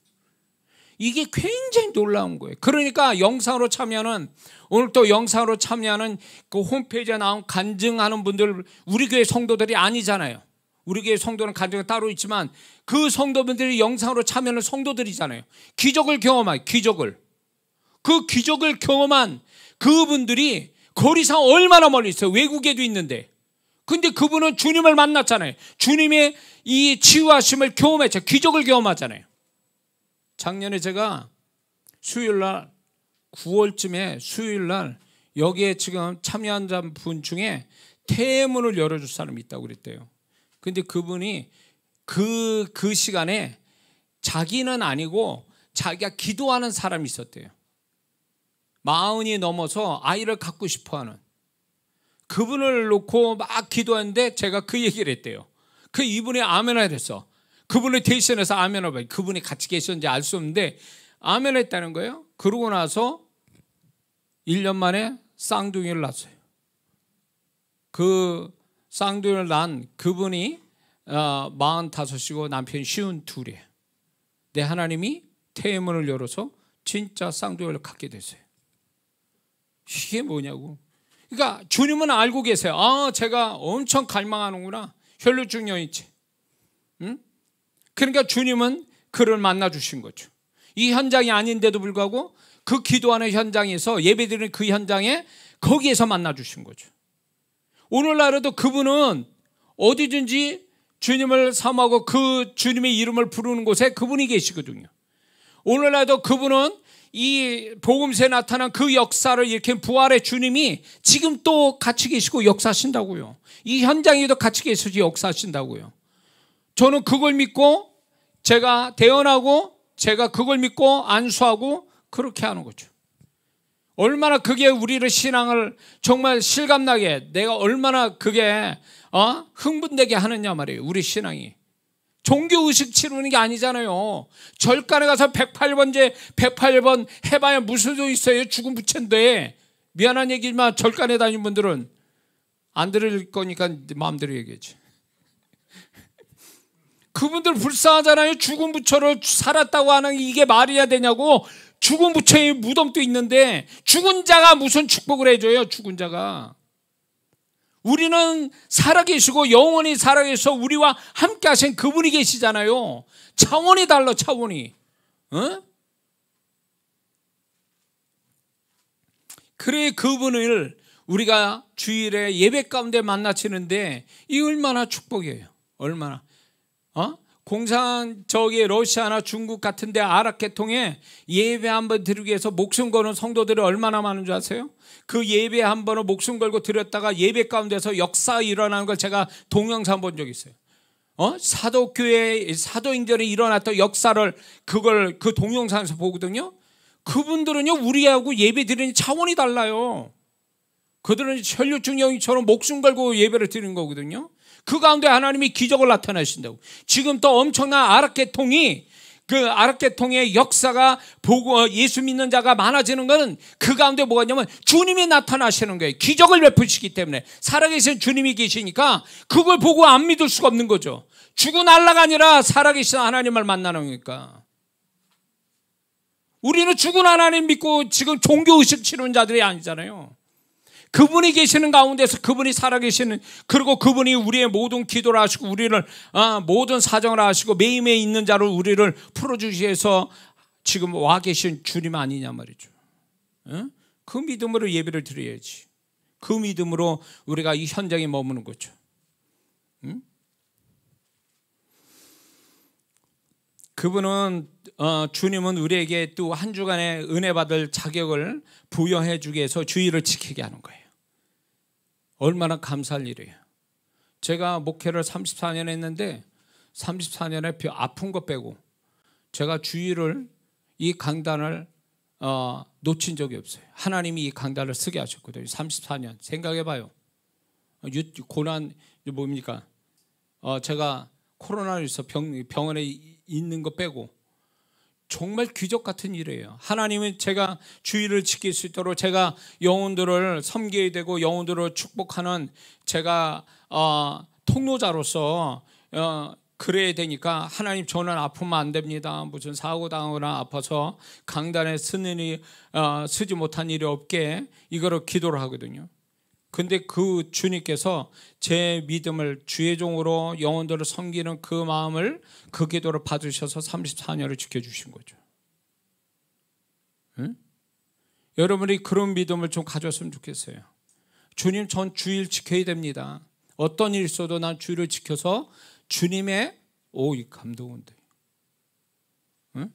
이게 굉장히 놀라운 거예요. 그러니까 영상으로 참여하는, 오늘 또 영상으로 참여하는 그 홈페이지에 나온 간증하는 분들 우리 교회 성도들이 아니잖아요. 우리 교회 성도는 간증이 따로 있지만 그 성도분들이 영상으로 참여하는 성도들이잖아요. 기적을 경험해요. 기적을. 그 기적을 경험한 그분들이 거리상 얼마나 멀리 있어요. 외국에도 있는데. 근데 그분은 주님을 만났잖아요. 주님의 이 치유하심을 경험했죠. 기적을 경험하잖아요. 작년에 제가 수요일날 9월쯤에 수요일날 여기에 지금 참여한 분 중에 태문을 열어줄 사람이 있다고 그랬대요. 근데 그분이 그 시간에 자기는 아니고 자기가 기도하는 사람이 있었대요. 40이 넘어서 아이를 갖고 싶어하는 그분을 놓고 막 기도하는데 제가 그 얘기를 했대요. 그 이분이 아멘을 했어. 그분을 대신해서 아멘을 봐요. 그분이 같이 계셨는지 알 수 없는데 아멘을 했다는 거예요. 그러고 나서 1년 만에 쌍둥이를 낳았어요. 그 쌍둥이를 낳은 그분이 45이고 남편이 52이에요. 내 하나님이 태문을 열어서 진짜 쌍둥이를 갖게 됐어요. 이게 뭐냐고. 그러니까 주님은 알고 계세요. 제가 엄청 갈망하는구나. 혈루증 여인체. 그러니까 주님은 그를 만나 주신 거죠. 이 현장이 아닌데도 불구하고 그 기도하는 현장에서 예배드리는 그 현장에 거기에서 만나 주신 거죠. 오늘날에도 그분은 어디든지 주님을 사모하고 그 주님의 이름을 부르는 곳에 그분이 계시거든요. 오늘날에도 그분은 이 복음서에 나타난 그 역사를 일으킨 부활의 주님이 지금 또 같이 계시고 역사하신다고요. 이 현장에도 같이 계시고 역사하신다고요. 저는 그걸 믿고 제가 대언하고 제가 그걸 믿고 안수하고 그렇게 하는 거죠. 얼마나 그게 우리를 신앙을 정말 실감나게 내가 얼마나 그게 흥분되게 하느냐 말이에요. 우리 신앙이. 종교의식 치르는 게 아니잖아요. 절간에 가서 108번 해봐야 무슨 소용 있어요. 죽은 부채인데. 미안한 얘기지만 절간에 다니는 분들은 안 들을 거니까 마음대로 얘기하지. 그분들 불쌍하잖아요. 죽은 부처를 살았다고 하는 이게 말이야 되냐고. 죽은 부처의 무덤도 있는데 죽은 자가 무슨 축복을 해줘요. 죽은 자가. 우리는 살아계시고 영원히 살아계셔서 우리와 함께 하신 그분이 계시잖아요. 차원이 달라. 차원이. 그래 그분을 우리가 주일에 예배 가운데 만나치는데 이 얼마나 축복이에요. 얼마나. 공산 저기 러시아나 중국 같은데 아랍계통에 예배 한번 드리기 위해서 목숨 거는 성도들이 얼마나 많은 줄 아세요? 그 예배 한 번을 목숨 걸고 드렸다가 예배 가운데서 역사 일어나는 걸 제가 동영상 본 적이 있어요. 사도교회 사도행전에 일어났던 역사를 그걸 그 동영상에서 보거든요. 그분들은요 우리하고 예배 드리는 차원이 달라요. 그들은 혈류증 여인처럼 목숨 걸고 예배를 드리는 거거든요. 그 가운데 하나님이 기적을 나타내신다고. 지금 또 엄청난 아랍계통이 그 아랍계통의 역사가 보고 예수 믿는 자가 많아지는 것은 그 가운데 뭐가 있냐면 주님이 나타나시는 거예요. 기적을 베푸시기 때문에 살아계신 주님이 계시니까 그걸 보고 안 믿을 수가 없는 거죠. 죽은 알라가 아니라 살아계신 하나님을 만나는 거니까. 우리는 죽은 하나님 믿고 지금 종교의식 치는 자들이 아니잖아요. 그분이 계시는 가운데서 그분이 살아계시는, 그리고 그분이 우리의 모든 기도를 하시고 우리를 모든 사정을 하시고 매일매일 있는 자를 우리를 풀어주시기 위해서 지금 와 계신 주님 아니냐 말이죠. 그 믿음으로 예배를 드려야지. 그 믿음으로 우리가 이 현장에 머무는 거죠. 그분은 주님은 우리에게 또 한 주간의 은혜 받을 자격을 부여해 주기 위해서 주의를 지키게 하는 거예요. 얼마나 감사할 일이에요. 제가 목회를 34년 했는데 34년에 아픈 거 빼고 제가 주의를 이 강단을 놓친 적이 없어요. 하나님이 이 강단을 쓰게 하셨거든요. 34년 생각해봐요. 고난 뭡니까? 제가 코로나로 인해서 병원에 있는 거 빼고 정말 기적 같은 일이에요. 하나님은 제가 주의를 지킬 수 있도록 제가 영혼들을 섬겨야 되고 영혼들을 축복하는 제가 통로자로서 그래야 되니까 하나님 저는 아프면 안 됩니다. 무슨 사고 당하거나 아파서 강단에 쓰지 못한 일이 없게 이거를 기도를 하거든요. 근데 그 주님께서 제 믿음을 주의 종으로 영혼들을 섬기는 그 마음을 그 기도를 받으셔서 34년을 지켜주신 거죠. 응? 여러분이 그런 믿음을 좀 가졌으면 좋겠어요. 주님, 전 주일 지켜야 됩니다. 어떤 일 있어도 난 주일을 지켜서 주님의 이 감동인데, 응?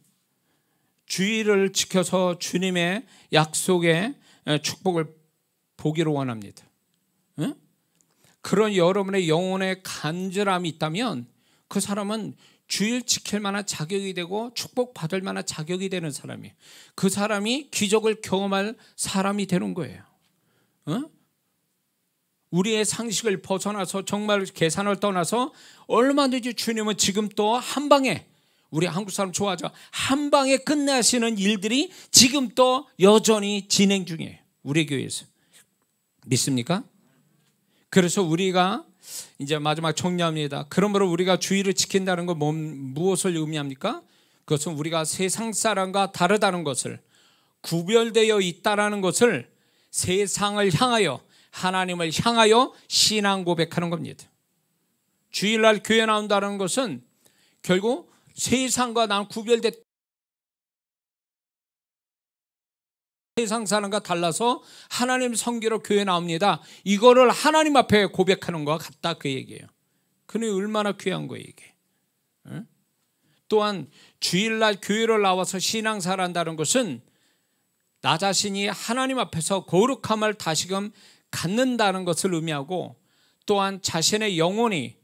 주일을 지켜서 주님의 약속의 축복을 보기를 원합니다. 응? 그런 여러분의 영혼의 간절함이 있다면 그 사람은 주일 지킬 만한 자격이 되고 축복받을 만한 자격이 되는 사람이에요. 그 사람이 기적을 경험할 사람이 되는 거예요. 응? 우리의 상식을 벗어나서 정말 계산을 떠나서 얼마든지 주님은 지금 또 한 방에, 우리 한국 사람 좋아하죠, 한 방에 끝내시는 일들이 지금 또 여전히 진행 중이에요. 우리 교회에서. 믿습니까? 그래서 우리가 이제 마지막 정리합니다. 그러므로 우리가 주의를 지킨다는 건 무엇을 의미합니까? 그것은 우리가 세상 사람과 다르다는 것을, 구별되어 있다는 것을, 세상을 향하여, 하나님을 향하여 신앙 고백하는 겁니다. 주일날 교회 나온다는 것은 결국 세상과 난 구별됐다, 세상 사람과 달라서 하나님 섬기러 교회 나옵니다. 이거를 하나님 앞에 고백하는 것과 같다, 그 얘기예요. 그는 얼마나 귀한 거예요 이게. 응? 또한 주일날 교회를 나와서 신앙생활 한다는 것은 나 자신이 하나님 앞에서 거룩함을 다시금 갖는다는 것을 의미하고, 또한 자신의 영혼이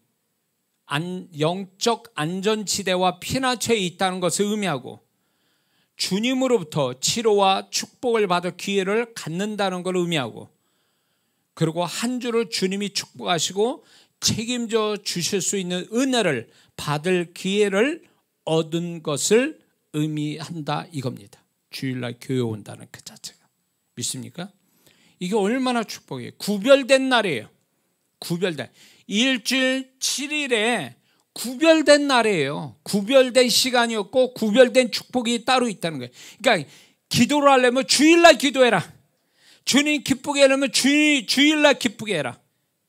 영적 안전지대와 피난처에 있다는 것을 의미하고, 주님으로부터 치료와 축복을 받을 기회를 갖는다는 걸 의미하고, 그리고 한 주를 주님이 축복하시고 책임져 주실 수 있는 은혜를 받을 기회를 얻은 것을 의미한다, 이겁니다. 주일날 교회 온다는 그 자체가. 믿습니까? 이게 얼마나 축복이에요. 구별된 날이에요. 구별된 일주일 7일에 구별된 날이에요. 구별된 시간이었고 구별된 축복이 따로 있다는 거예요. 그러니까 기도를 하려면 주일날 기도해라. 주님 기쁘게 하려면 주일날 기쁘게 해라.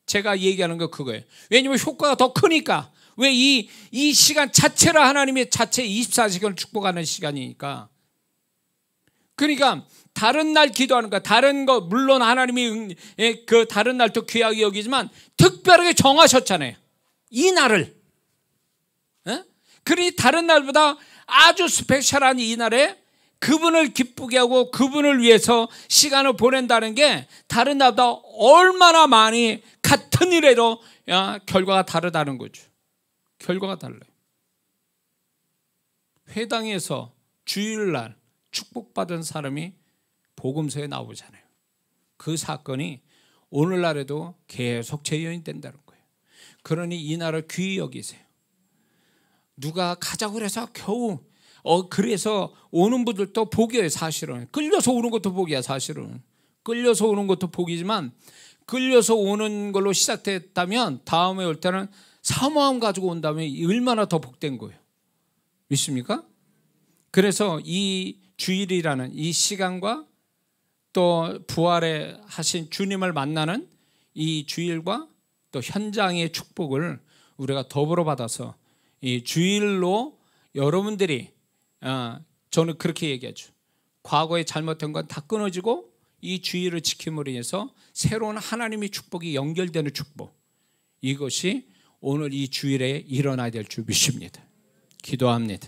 제가 얘기하는 거 그거예요. 왜냐하면 효과가 더 크니까. 왜 이 시간 자체를 하나님의 자체 24시간을 축복하는 시간이니까. 그러니까 다른 날 기도하는 거, 다른 거 물론 하나님이 그 다른 날도 귀하게 여기지만 특별하게 정하셨잖아요, 이 날을. 그러니 다른 날보다 아주 스페셜한 이 날에 그분을 기쁘게 하고 그분을 위해서 시간을 보낸다는 게 다른 날보다 얼마나 많이 같은 일에도 결과가 다르다는 거죠. 결과가 달라요. 회당에서 주일날 축복받은 사람이 복음서에 나오잖아요. 그 사건이 오늘날에도 계속 재현된다는 거예요. 그러니 이 날을 귀히 여기세요. 누가 가자고 그래서 겨우 그래서 오는 분들도 복이에요. 사실은 끌려서 오는 것도 복이야. 사실은 끌려서 오는 것도 복이지만, 끌려서 오는 걸로 시작됐다면 다음에 올 때는 사모함 가지고 온다면 얼마나 더 복된 거예요. 믿습니까? 그래서 이 주일이라는 이 시간과 또 부활에 하신 주님을 만나는 이 주일과 또 현장의 축복을 우리가 더불어 받아서 이 주일로 여러분들이, 저는 그렇게 얘기하죠. 과거에 잘못된 건 다 끊어지고 이 주일을 지킴으로 인해서 새로운 하나님의 축복이 연결되는 축복, 이것이 오늘 이 주일에 일어나야 될 줄 믿습니다. 기도합니다.